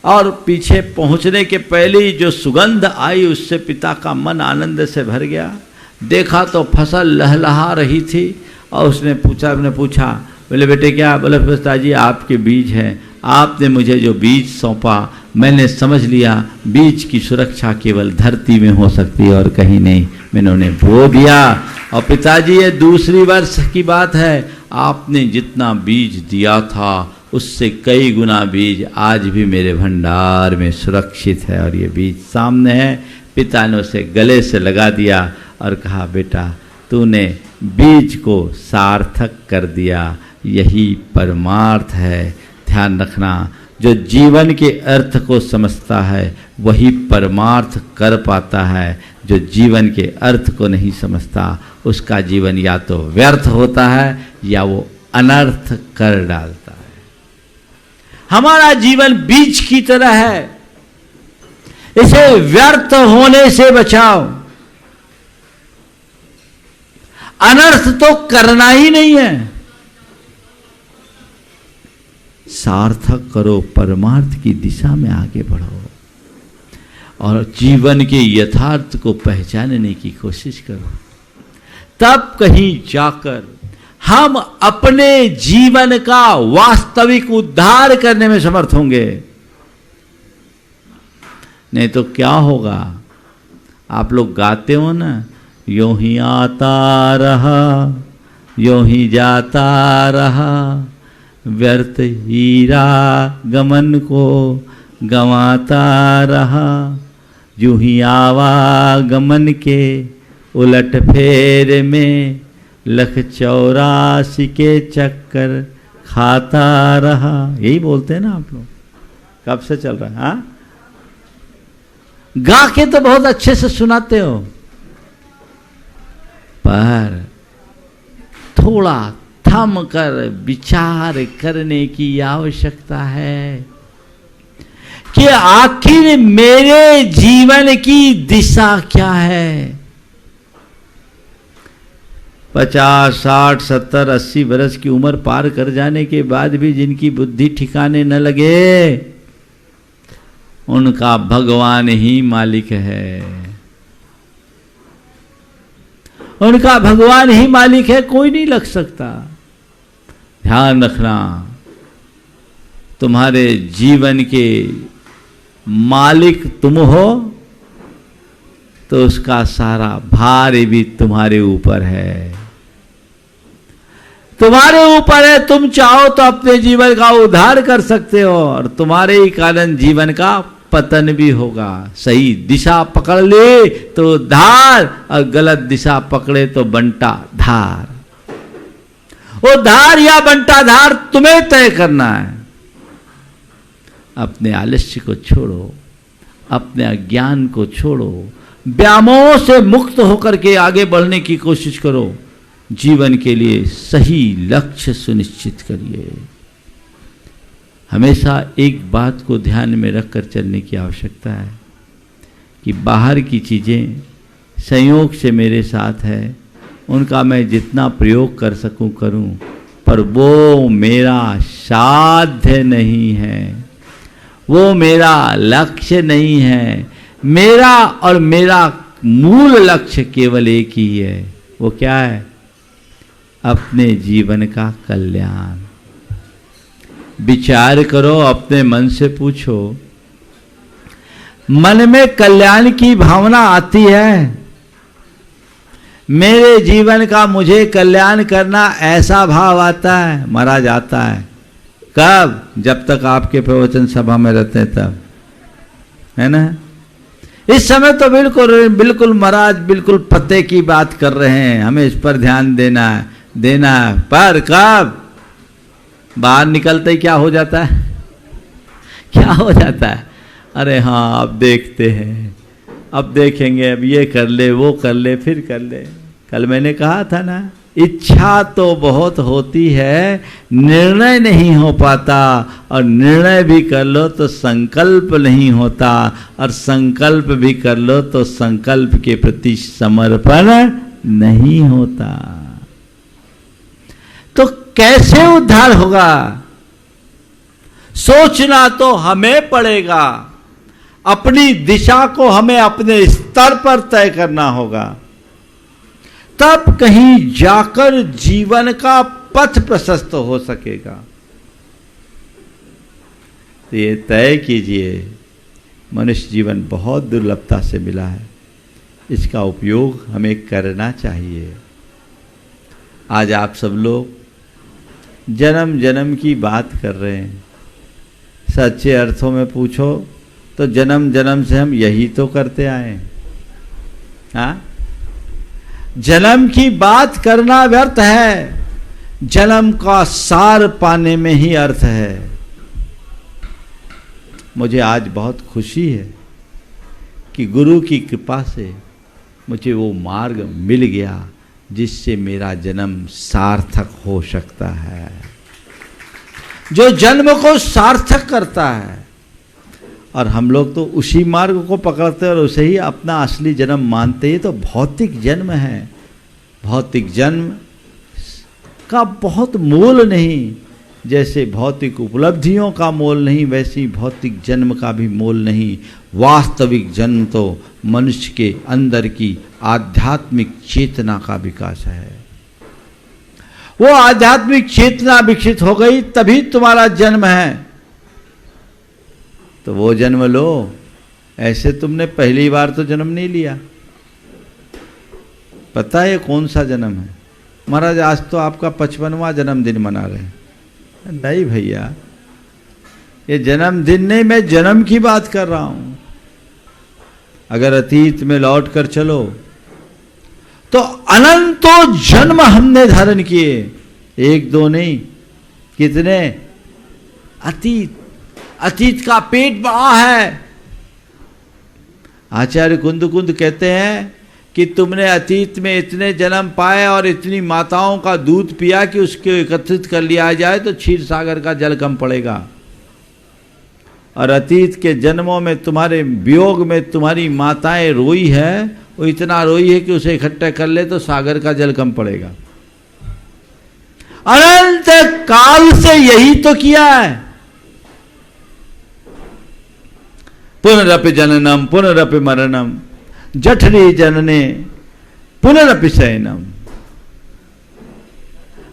और पीछे पहुंचने के पहले ही जो सुगंध आई उससे पिता का मन आनंद से भर गया। देखा तो फसल लहलहा रही थी और उसने पूछा बोले बेटे क्या। बोले पिताजी आपके बीज हैं, आपने मुझे जो बीज सौंपा मैंने समझ लिया बीज की सुरक्षा केवल धरती में हो सकती है और कहीं नहीं, मैंने उन्हें बो दिया। और पिताजी ये दूसरी वर्ष की बात है, आपने जितना बीज दिया था उससे कई गुना बीज आज भी मेरे भंडार में सुरक्षित है। और ये बीज सामने है। पिता ने उसे गले से लगा दिया और कहा, बेटा तूने बीज को सार्थक कर दिया, यही परमार्थ है। ध्यान रखना, जो जीवन के अर्थ को समझता है वही परमार्थ कर पाता है। जो जीवन के अर्थ को नहीं समझता उसका जीवन या तो व्यर्थ होता है या वो अनर्थ कर डालता है। हमारा जीवन बीज की तरह है, इसे व्यर्थ होने से बचाओ। अनर्थ तो करना ही नहीं है, सार्थक करो, परमार्थ की दिशा में आगे बढ़ो और जीवन के यथार्थ को पहचानने की कोशिश करो। तब कहीं जाकर हम अपने जीवन का वास्तविक उद्धार करने में समर्थ होंगे। नहीं तो क्या होगा? आप लोग गाते हो ना, यूं ही आता रहा यूं ही जाता रहा, व्यर्थ हीरा गमन को गंवाता रहा, यूं ही आवागमन के उलट फेर में 184 के चक्कर खाता रहा। यही बोलते हैं ना आप लोग? कब से चल रहा है? हाँ, गा के तो बहुत अच्छे से सुनाते हो, पर थोड़ा थम कर विचार करने की आवश्यकता है कि आखिर मेरे जीवन की दिशा क्या है। 50, 60, 70, 80 वर्ष की उम्र पार कर जाने के बाद भी जिनकी बुद्धि ठिकाने न लगे, उनका भगवान ही मालिक है। उनका भगवान ही मालिक है, कोई नहीं लग सकता। ध्यान रखना, तुम्हारे जीवन के मालिक तुम हो तो उसका सारा भार भी तुम्हारे ऊपर है, तुम्हारे ऊपर है। तुम चाहो तो अपने जीवन का उद्धार कर सकते हो और तुम्हारे ही कारण जीवन का पतन भी होगा। सही दिशा पकड़ ले तो उद्धार, और गलत दिशा पकड़े तो बंटा धार। उद्धार या बंटा धार तुम्हें तय करना है। अपने आलस्य को छोड़ो, अपने अज्ञान को छोड़ो, व्यामोह से मुक्त होकर के आगे बढ़ने की कोशिश करो। जीवन के लिए सही लक्ष्य सुनिश्चित करिए। हमेशा एक बात को ध्यान में रखकर चलने की आवश्यकता है कि बाहर की चीज़ें संयोग से मेरे साथ है, उनका मैं जितना प्रयोग कर सकूं करूं, पर वो मेरा साध्य नहीं है, वो मेरा लक्ष्य नहीं है। मेरा और मेरा मूल लक्ष्य केवल एक ही है। वो क्या है? अपने जीवन का कल्याण। विचार करो, अपने मन से पूछो, मन में कल्याण की भावना आती है? मेरे जीवन का मुझे कल्याण करना, ऐसा भाव आता है? महाराज आता है। कब? जब तक आपके प्रवचन सभा में रहते हैं तब, है ना? इस समय तो बिल्कुल महाराज बिल्कुल पते की बात कर रहे हैं, हमें इस पर ध्यान देना है। पर कब? बाहर निकलते ही क्या हो जाता है? क्या हो जाता है? अरे हाँ, अब देखते हैं, अब देखेंगे, अब ये कर ले, वो कर ले, फिर कर ले। कल मैंने कहा था ना, इच्छा तो बहुत होती है, निर्णय नहीं हो पाता, और निर्णय भी कर लो तो संकल्प नहीं होता, और संकल्प भी कर लो तो संकल्प के प्रति समर्पण नहीं होता। तो कैसे उद्धार होगा? सोचना तो हमें पड़ेगा। अपनी दिशा को हमें अपने स्तर पर तय करना होगा, तब कहीं जाकर जीवन का पथ प्रशस्त हो सकेगा। तो ये तय कीजिए, मनुष्य जीवन बहुत दुर्लभता से मिला है, इसका उपयोग हमें करना चाहिए। आज आप सब लोग जन्म जन्म की बात कर रहे हैं। सच्चे अर्थों में पूछो तो जन्म जन्म से हम यही तो करते आए हैं। हाँ, जन्म की बात करना व्यर्थ है, जन्म का सार पाने में ही अर्थ है। मुझे आज बहुत खुशी है कि गुरु की कृपा से मुझे वो मार्ग मिल गया जिससे मेरा जन्म सार्थक हो सकता है, जो जन्म को सार्थक करता है। और हम लोग तो उसी मार्ग को पकड़ते और उसे ही अपना असली जन्म मानते। ये तो भौतिक जन्म है। भौतिक जन्म का बहुत मोल नहीं, जैसे भौतिक उपलब्धियों का मोल नहीं वैसी भौतिक जन्म का भी मोल नहीं। वास्तविक जन्म तो मनुष्य के अंदर की आध्यात्मिक चेतना का विकास है। वो आध्यात्मिक चेतना विकसित हो गई तभी तुम्हारा जन्म है, तो वो जन्म लो। ऐसे तुमने पहली बार तो जन्म नहीं लिया। पता है कौन सा जन्म है? महाराज आज तो आपका 55वां जन्मदिन मना रहे हैं। नहीं भैया, ये जन्मदिन नहीं, मैं जन्म की बात कर रहा हूं। अगर अतीत में लौट कर चलो तो अनंतों जन्म हमने धारण किए, एक दो नहीं, कितने। अतीत का पेट बड़ा है। आचार्य कुंद कहते हैं कि तुमने अतीत में इतने जन्म पाए और इतनी माताओं का दूध पिया कि उसको एकत्रित कर लिया जाए तो क्षीर सागर का जल कम पड़ेगा। और अतीत के जन्मों में तुम्हारे वियोग में तुम्हारी माताएं रोई है, वो इतना रोई है कि उसे इकट्ठा कर ले तो सागर का जल कम पड़ेगा। अनंत काल से यही तो किया है। पुनरपि जननम पुनरपि मरणम जठरे जनने पुनरपि शयनम।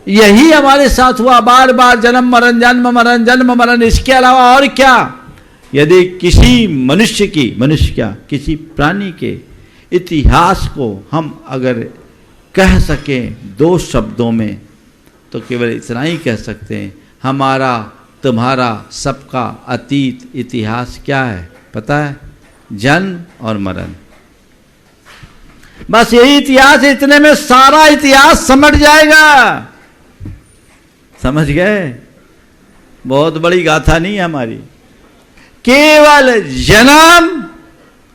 यही हमारे साथ हुआ, बार बार जन्म मरण जन्म मरण जन्म मरण, इसके अलावा और क्या। यदि किसी मनुष्य क्या किसी प्राणी के इतिहास को हम अगर कह सकें 2 शब्दों में तो केवल इतना ही कह सकते हैं, हमारा तुम्हारा सबका अतीत इतिहास क्या है पता है? जन्म और मरण। बस यही इतिहास है, इतने में सारा इतिहास समझ जाएगा। समझ गए? बहुत बड़ी गाथा नहीं है हमारी। केवल जन्म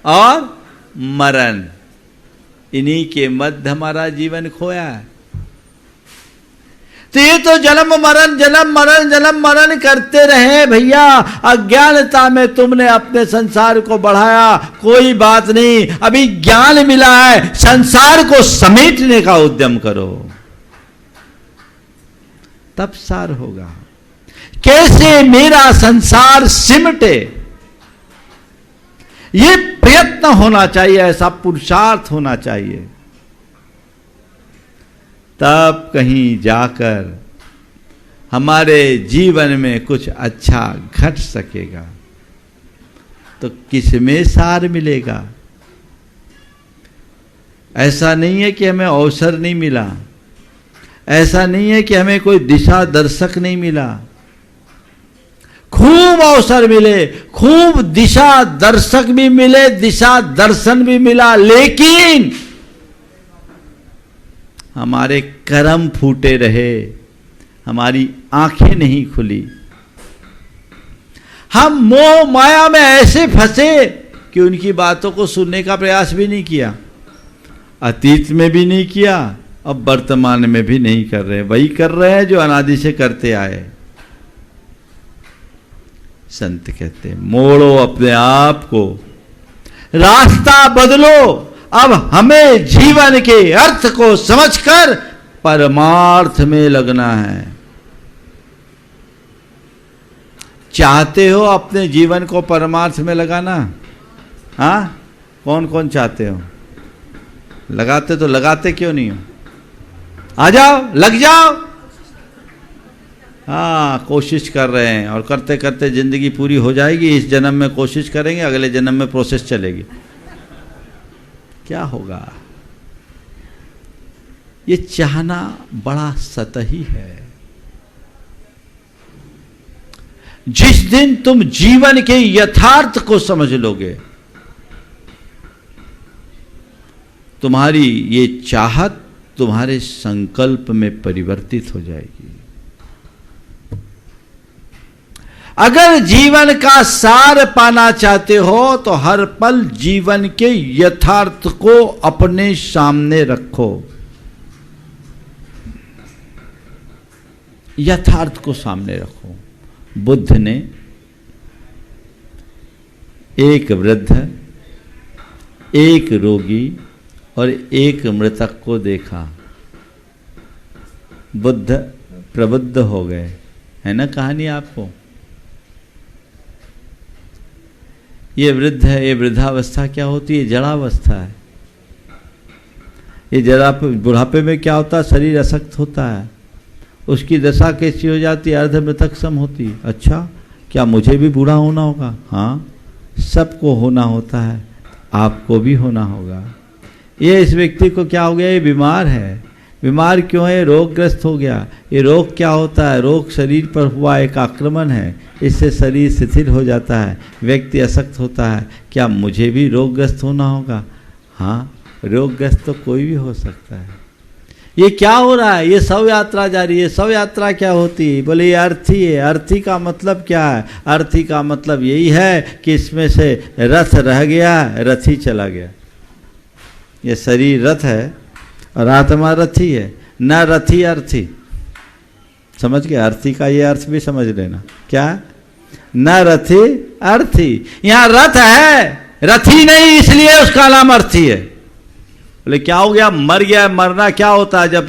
और मरण, इन्हीं के मध्य हमारा जीवन खोया है। तो ये तो जन्म मरण करते रहे भैया। अज्ञानता में तुमने अपने संसार को बढ़ाया, कोई बात नहीं, अभी ज्ञान मिला है, संसार को समेटने का उद्यम करो, तब सार होगा। कैसे मेरा संसार सिमटे, ये प्रयत्न होना चाहिए, ऐसा पुरुषार्थ होना चाहिए, तब कहीं जाकर हमारे जीवन में कुछ अच्छा घट सकेगा। तो किसमें सार मिलेगा? ऐसा नहीं है कि हमें अवसर नहीं मिला, ऐसा नहीं है कि हमें कोई दिशा दर्शक नहीं मिला। खूब अवसर मिले, खूब दिशा दर्शक भी मिले, दिशा दर्शन भी मिला, लेकिन हमारे कर्म फूटे रहे, हमारी आंखें नहीं खुली। हम मोह माया में ऐसे फंसे कि उनकी बातों को सुनने का प्रयास भी नहीं किया, अतीत में भी नहीं किया, अब वर्तमान में भी नहीं कर रहे। वही कर रहे हैं जो अनादि से करते आए। संत कहते हैं मोड़ो अपने आप को, रास्ता बदलो। अब हमें जीवन के अर्थ को समझकर परमार्थ में लगना है। चाहते हो अपने जीवन को परमार्थ में लगाना? हाँ, कौन कौन चाहते हो? लगाते तो लगाते क्यों नहीं हो? आ जाओ, लग जाओ। हाँ, कोशिश कर रहे हैं और करते करते जिंदगी पूरी हो जाएगी। इस जन्म में कोशिश करेंगे, अगले जन्म में प्रोसेस चलेगी। क्या होगा? ये चाहना बड़ा सतही है। जिस दिन तुम जीवन के यथार्थ को समझ लोगे, तुम्हारी ये चाहत तुम्हारे संकल्प में परिवर्तित हो जाएगी। अगर जीवन का सार पाना चाहते हो तो हर पल जीवन के यथार्थ को अपने सामने रखो। यथार्थ को सामने रखो। बुद्ध ने एक वृद्ध, एक रोगी और एक मृतक को देखा। बुद्ध प्रबुद्ध हो गए, है ना कहानी आपको। ये वृद्ध है, ये वृद्धावस्था क्या होती है? जड़ावस्था है। ये जरा बुढ़ापे में क्या होता है? शरीर अशक्त होता है। उसकी दशा कैसी हो जाती है? अर्धमृतक सम होती। अच्छा, क्या मुझे भी बूढ़ा होना होगा? हाँ, सबको होना होता है, आपको भी होना होगा। ये इस व्यक्ति को क्या हो गया? ये बीमार है। बीमार क्यों है? रोगग्रस्त हो गया। ये रोग क्या होता है? रोग शरीर पर हुआ एक आक्रमण है, इससे शरीर शिथिल हो जाता है, व्यक्ति अशक्त होता है। क्या मुझे भी रोगग्रस्त होना होगा? हाँ, रोगग्रस्त तो कोई भी हो सकता है। ये क्या हो रहा है? ये शव यात्रा जारी है। शव यात्रा क्या होती है? बोले ये अर्थी है। अर्थी का मतलब क्या है? अर्थी का मतलब यही है कि इसमें से रथ रह गया, रथी चला गया। ये शरीर रथ है और आत्मा रथी है, न रथी अर्थी। समझ गए? अर्थी का ये अर्थ भी समझ लेना। क्या? न रथी अर्थी। यहां रथ है, रथी नहीं, इसलिए उसका नाम अर्थी है। बोले क्या हो गया? मर गया। मरना क्या होता है? जब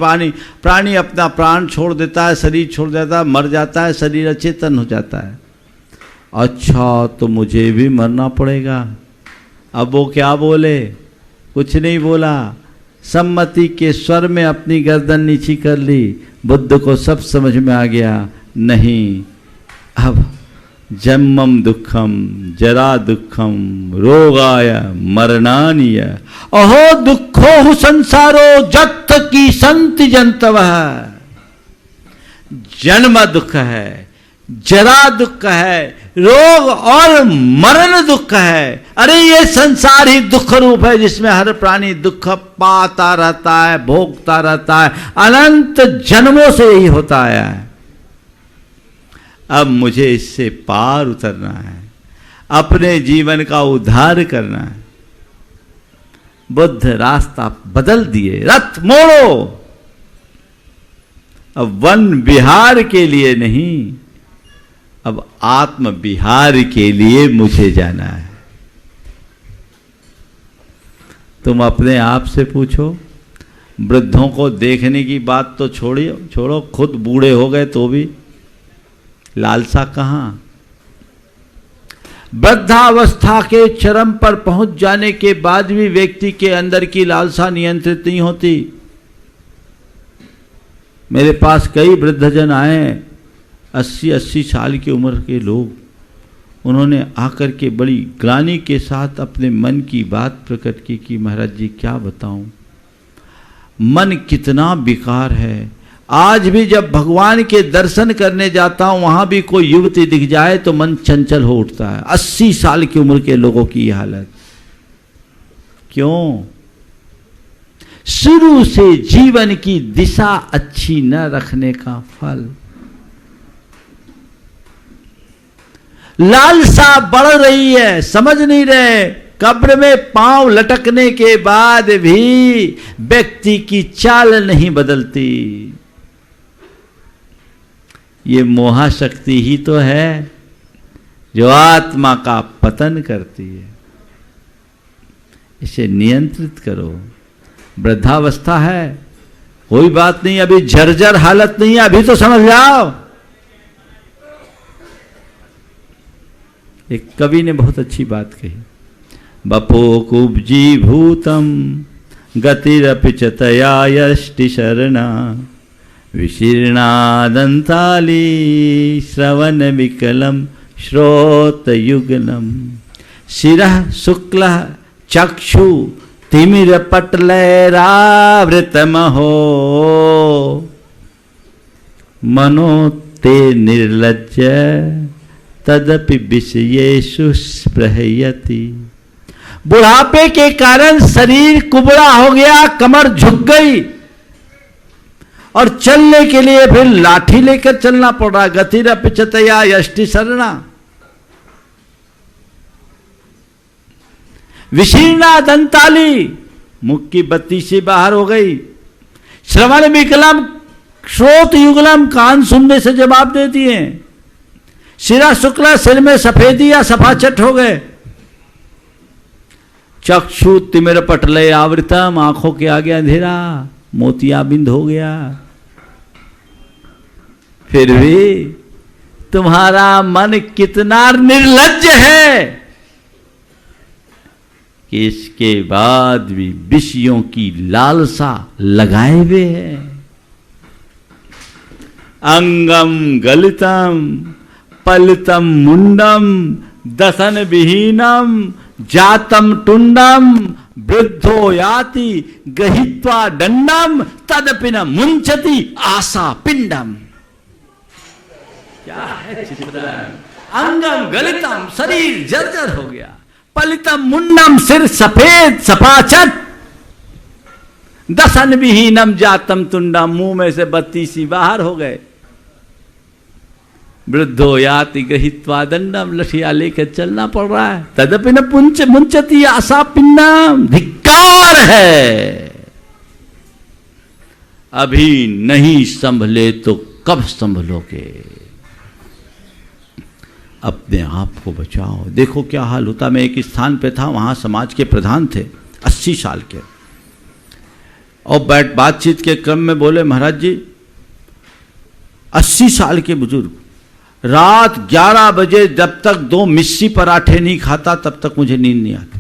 प्राणी अपना प्राण छोड़ देता है, शरीर छोड़ देता है, मर जाता है, शरीर अचेतन हो जाता है। अच्छा, तो मुझे भी मरना पड़ेगा। अब वो क्या बोले? कुछ नहीं बोला। सम्मति के स्वर में अपनी गर्दन नीची कर ली। बुद्ध को सब समझ में आ गया, नहीं, अब जन्मम दुखम जरा दुखम रोगाय मरणानिय अहो दुखो संसारो जत की संत जंतव। जन्म दुख है, जरा दुख है, रोग और मरण दुख है। अरे ये संसार ही दुख रूप है, जिसमें हर प्राणी दुख पाता रहता है, भोगता रहता है। अनंत जन्मों से यही होता आया है। अब मुझे इससे पार उतरना है, अपने जीवन का उद्धार करना है। बुद्ध रास्ता बदल दिए, रथ मोड़ो। अब वन विहार के लिए नहीं, अब आत्म विहार के लिए मुझे जाना है। तुम अपने आप से पूछो। वृद्धों को देखने की बात तो छोड़ो, खुद बूढ़े हो गए तो भी लालसा कहां? वृद्धावस्था के चरम पर पहुंच जाने के बाद भी व्यक्ति के अंदर की लालसा नियंत्रित नहीं होती। मेरे पास कई वृद्धजन आए, 80-80 साल की उम्र के लोग। उन्होंने आकर के बड़ी ग्लानि के साथ अपने मन की बात प्रकट की कि महाराज जी क्या बताऊं, मन कितना बेकार है। आज भी जब भगवान के दर्शन करने जाता हूं, वहां भी कोई युवती दिख जाए तो मन चंचल हो उठता है। 80 साल की उम्र के लोगों की हालत। क्यों? शुरू से जीवन की दिशा अच्छी न रखने का फल। लालसा बढ़ रही है, समझ नहीं रहे। कब्र में पांव लटकने के बाद भी व्यक्ति की चाल नहीं बदलती। ये मोहाशक्ति ही तो है जो आत्मा का पतन करती है। इसे नियंत्रित करो। वृद्धावस्था है, कोई बात नहीं, अभी जर्जर हालत नहीं है, अभी तो समझ जाओ। एक कवि ने बहुत अच्छी बात कही, बपो कुब्जी भूतम गतिरपि च तया यष्टि शरणा विशीर्णा दंताली श्रवण विकलम श्रोतयुगलम शिरः शुक्लः चक्षु तिमिरपटलैरावृतमहो मनो ते निर्लज्ज तदपि विषयेषु स्पृहयति। बुढ़ापे के कारण शरीर कुबड़ा हो गया, कमर झुक गई और चलने के लिए फिर लाठी लेकर चलना पड़ रहा। गतिरपि च तया यष्टि शरणा। विशीर्णा दंताली, मुख की बत्ती से बाहर हो गई। श्रवण विकलम, श्रोत युगलम, कान सुनने से जवाब दे दिए। सिरा शुक्ला, सिर में सफेदी या सफाचट हो गए। चक्षु तिमिर पटले आवृतम, आंखों के आगे अंधेरा, मोतियाबिंद हो गया। फिर भी तुम्हारा मन कितना निर्लज्ज है कि इसके बाद भी विषयों की लालसा लगाए हुए है। अंगम गलितम पलितम मुंडम दसन विहीनम जातम टुंडम वृद्धो याति गहित्वा दंडम तदपि न मुंचति आशा पिंडम। क्या है चित्र? अंगम गलितम, शरीर जर्जर हो गया। पलितम मुंडम, सिर सफेद सफाचट। दसन विहीनम जातम तुंडम, मुंह में से बत्ती सी बाहर हो गए। वृद्धो याति गृहीत्वा दंडम, लठिया लेकर चलना पड़ रहा है। तदपि न मुंचति आशा पिंडम। धिक्कार है। अभी नहीं संभले तो कब संभलोगे? अपने आप को बचाओ। देखो क्या हाल होता। मैं एक स्थान पे था, वहां समाज के प्रधान थे 80 साल के, और बातचीत के क्रम में बोले, महाराज जी 80 साल के बुजुर्ग, रात 11 बजे जब तक 2 मिस्सी पराठे नहीं खाता तब तक मुझे नींद नहीं आती।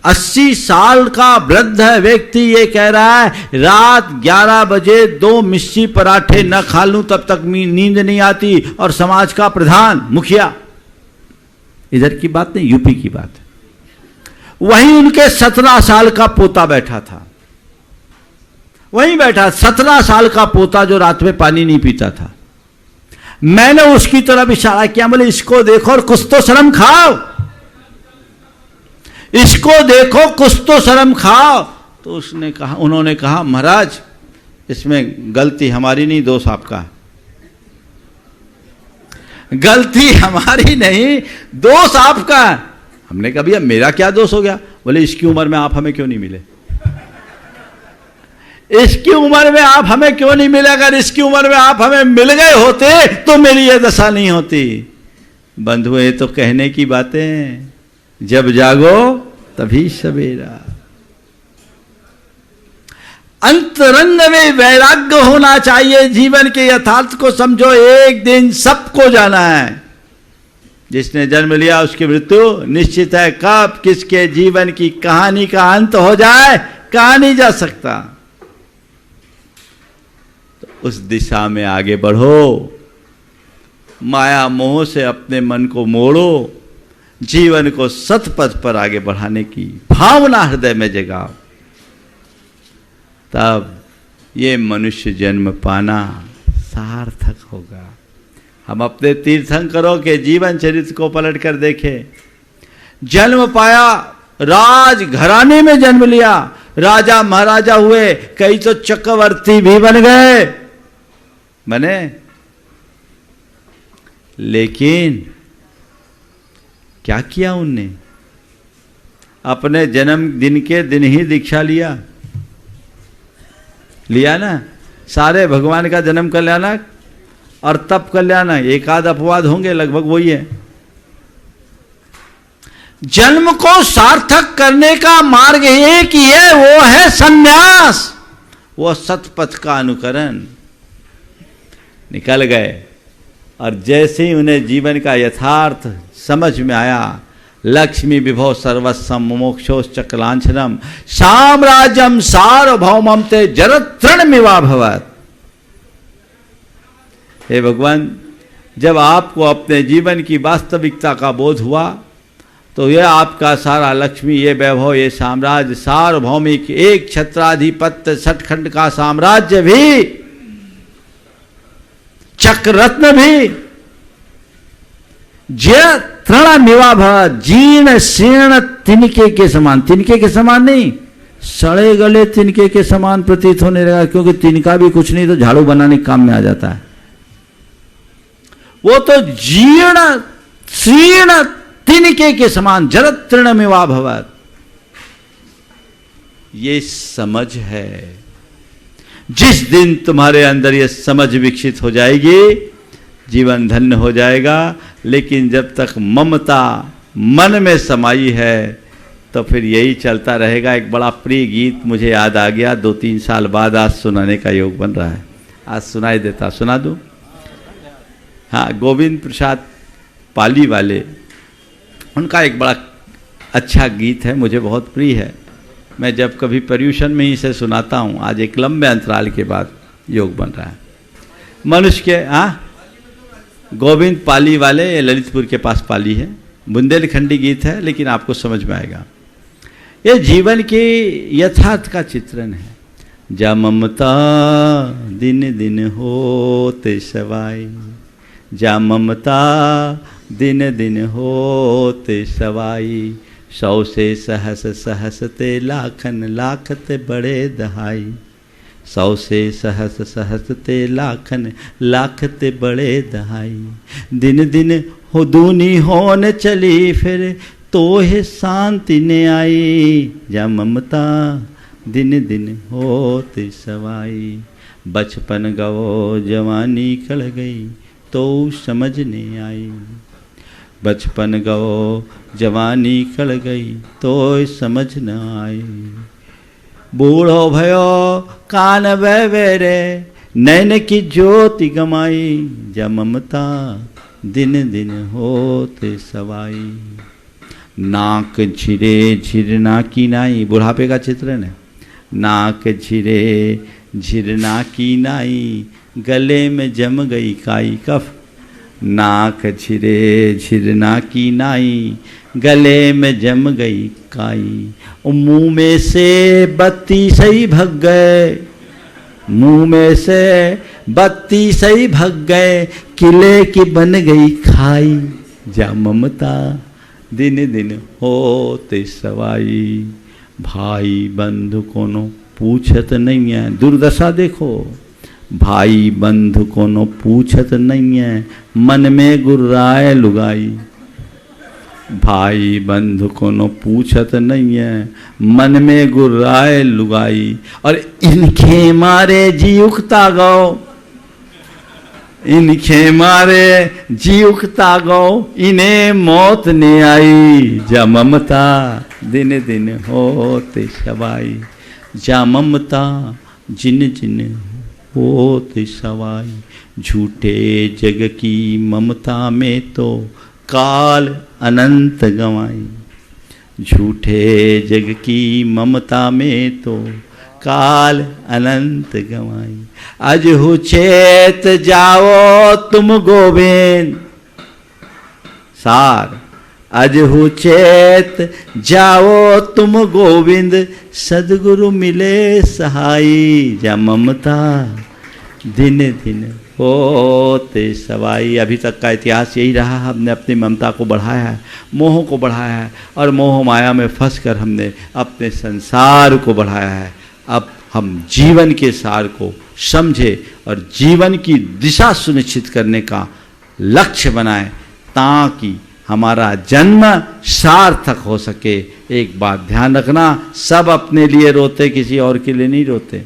80 साल का वृद्ध व्यक्ति ये कह रहा है रात 11 बजे 2 मिस्सी पराठे न खा लूं तब तक नींद नहीं आती। और समाज का प्रधान, मुखिया, इधर की बात नहीं, यूपी की बात है। वहीं उनके 17 साल का पोता बैठा था, वहीं बैठा 17 साल का पोता जो रात में पानी नहीं पीता था। मैंने उसकी तरफ इशारा किया, बोले इसको देखो और कुछ तो शर्म खाओ, इसको देखो कुछ तो शर्म खाओ। तो उसने कहा, उन्होंने कहा, महाराज इसमें गलती हमारी नहीं, दोष आपका है। गलती हमारी नहीं, दोष आपका है। हमने कहा भैया मेरा क्या दोष हो गया? बोले इसकी उम्र में आप हमें क्यों नहीं मिले? इसकी उम्र में आप हमें क्यों नहीं मिले? अगर इसकी उम्र में आप हमें मिल गए होते तो मेरी यह दशा नहीं होती। बंधु, ये तो कहने की बातें, जब जागो तभी सवेरा। अंतरंग में वैराग्य होना चाहिए। जीवन के यथार्थ को समझो, एक दिन सबको जाना है। जिसने जन्म लिया उसकी मृत्यु निश्चित है। कब किसके जीवन की कहानी का अंत हो जाए कहा नहीं जा सकता। तो उस दिशा में आगे बढ़ो, माया मोह से अपने मन को मोड़ो, जीवन को सतपथ पर आगे बढ़ाने की भावना हृदय में जगाओ, तब ये मनुष्य जन्म पाना सार्थक होगा। हम अपने तीर्थंकरों के जीवन चरित्र को पलट कर देखें। जन्म पाया, राज घराने में जन्म लिया, राजा महाराजा हुए, कई तो चक्रवर्ती भी बन गए, बने, लेकिन क्या किया उनने? अपने जन्म दिन के दिन ही दीक्षा लिया ना। सारे भगवान का जन्म कल्याणक और तप कल्याणक, एक आध अपवाद होंगे, लगभग वही है। जन्म को सार्थक करने का मार्ग एक ही है, वो है संन्यास, वो सतपथ का अनुकरण। निकल गए और जैसे ही उन्हें जीवन का यथार्थ समझ में आया, लक्ष्मी विभो सर्वस्वम मोक्षोश्चक्लांछनम साम्राज्यम सार्वभौमम ते जरतृणमिवा भवत्। हे भगवान, जब आपको अपने जीवन की वास्तविकता का बोध हुआ तो यह आपका सारा लक्ष्मी, ये वैभव, ये साम्राज्य सार्वभौमिक, एक छत्राधिपत्य सठखंड का साम्राज्य भी, चक्ररत्न भी जय तृणमिवा भव, जीर्ण शीर्ण तिनके के समान, तिनके के समान नहीं, सड़े गले तिनके के समान प्रतीत होने लगा, क्योंकि तिनका भी कुछ नहीं तो झाड़ू बनाने के काम में आ जाता है। वो तो जीर्ण शीर्ण तिनके के समान, जल तृणमिवा भव। ये समझ है। जिस दिन तुम्हारे अंदर ये समझ विकसित हो जाएगी, जीवन धन्य हो जाएगा। लेकिन जब तक ममता मन में समाई है तो फिर यही चलता रहेगा। एक बड़ा प्रिय गीत मुझे याद आ गया, 2-3 साल बाद आज सुनाने का योग बन रहा है। आज सुनाई देता, सुना दूं? हाँ, गोविंद प्रसाद पाली वाले, उनका एक बड़ा अच्छा गीत है, मुझे बहुत प्रिय है। मैं जब कभी पर्यूषण में ही इसे सुनाता हूँ। आज एक लंबे अंतराल के बाद योग बन रहा है। मनुष्य के गोविंद पाली वाले, ललितपुर के पास पाली है, बुंदेलखंडी गीत है, लेकिन आपको समझ में आएगा। ये जीवन के यथार्थ का चित्रण है। जा ममता दिन दिन होते सवाई, जा ममता दिन दिन होते सवाई, 100 से सहस सहसते लाखन लाखते बड़े दहाई, 100 से सहस सहसते लाखन लाखते बड़े दहाई, दिन दिन हो दूनी होने चली फिर तो है शांति ने आई, जा ममता दिन दिन होते सवाई, बचपन गवो जवानी कल गई तो समझ ने आई, बचपन गवो जवानी कल गई तो समझ न आई, बूढ़ो भयो कान बेरे नैन की ज्योति गमाई, जा ममता दिन दिन होते सवाई, नाक झिरे झिरना की नाई, बुढ़ापे का चित्रण है। नाक झिरे झिरना की नाई, गले में जम गई काई, कफ नाक झिरे झिरना की नाई, गले में जम गई काई, मुंह में से बत्ती सही भग गए, मुंह में से बत्ती सही भग गए, किले की बन गई खाई, जा ममता दिन दिन होते सवाई, भाई बंधु कोनो पूछत नहीं है, दुर्दशा देखो, भाई बंधु कोनो पूछत नहीं है, मन में गुर्राए लुगाई, भाई बंधु कोनो पूछत नहीं है, मन में गुर्राए लुगाई, और इनके मारे जी उकता गो, इनके मारे जी उकता गो, इन्हें मौत ने आई, जा ममता दिन दिन होते सवाई, जा ममता जिन जिन होते सवाई, झूठे जग की ममता में तो काल अनंत गंवाई, झूठे जग की ममता में तो काल अनंत गंवाई, अजहु चेत जाओ तुम गोविंद सार, अजहु चेत जाओ तुम गोविंद, सदगुरु मिले सहाई, जा ममता दिन दिन होते सवाई। अभी तक का इतिहास यही रहा, हमने अपनी ममता को बढ़ाया है, मोह को बढ़ाया है, और मोह माया में फंस कर हमने अपने संसार को बढ़ाया है। अब हम जीवन के सार को समझे और जीवन की दिशा सुनिश्चित करने का लक्ष्य बनाएं, ताकि हमारा जन्म सार्थक हो सके। एक बात ध्यान रखना, सब अपने लिए रोते, किसी और के लिए नहीं रोते,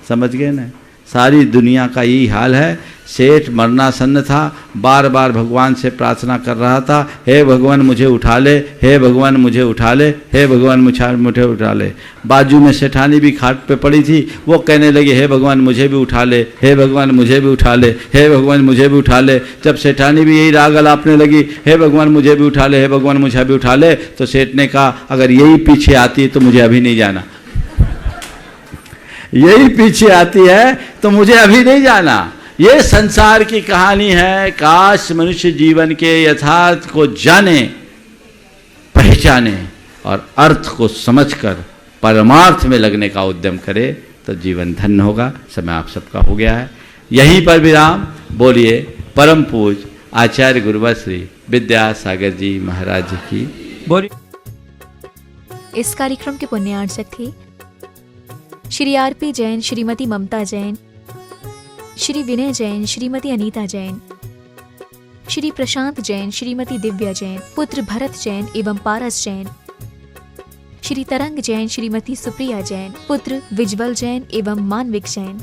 समझ गए ना? सारी दुनिया का यही हाल है। सेठ मरना सन्न था, बार बार भगवान से प्रार्थना कर रहा था, हे भगवान मुझे उठा ले, हे भगवान मुझे उठा ले, हे भगवान मुझे उठा ले। बाजू में सेठानी भी खाट पे पड़ी थी, वो कहने लगी हे भगवान मुझे भी उठा ले, हे भगवान मुझे भी उठा ले, हे भगवान मुझे भी उठा ले। जब सेठानी भी यही राग अलापने लगी, हे भगवान मुझे भी उठा ले, हे भगवान मुझे भी उठा ले, तो सेठ ने कहा अगर यही पीछे आती है तो मुझे अभी नहीं जाना, यही पीछे आती है तो मुझे अभी नहीं जाना। ये संसार की कहानी है। काश मनुष्य जीवन के यथार्थ को जाने, पहचाने और अर्थ को समझकर परमार्थ में लगने का उद्यम करे तो जीवन धन्य होगा। समय आप सबका हो गया है, यहीं पर विराम। बोलिए परम पूज आचार्य गुरुवर श्री विद्यासागर जी महाराज की। बोलिए। इस कार्यक्रम के पुण्यार्चक थे श्री आरपी जैन, श्रीमती ममता जैन, श्री विनय जैन, श्रीमती अनीता जैन, श्री प्रशांत जैन, श्रीमती दिव्या जैन, पुत्र भरत जैन एवं पारस जैन, श्री तरंग जैन, श्रीमती सुप्रिया जैन, पुत्र विज्वल जैन एवं मानविक जैन।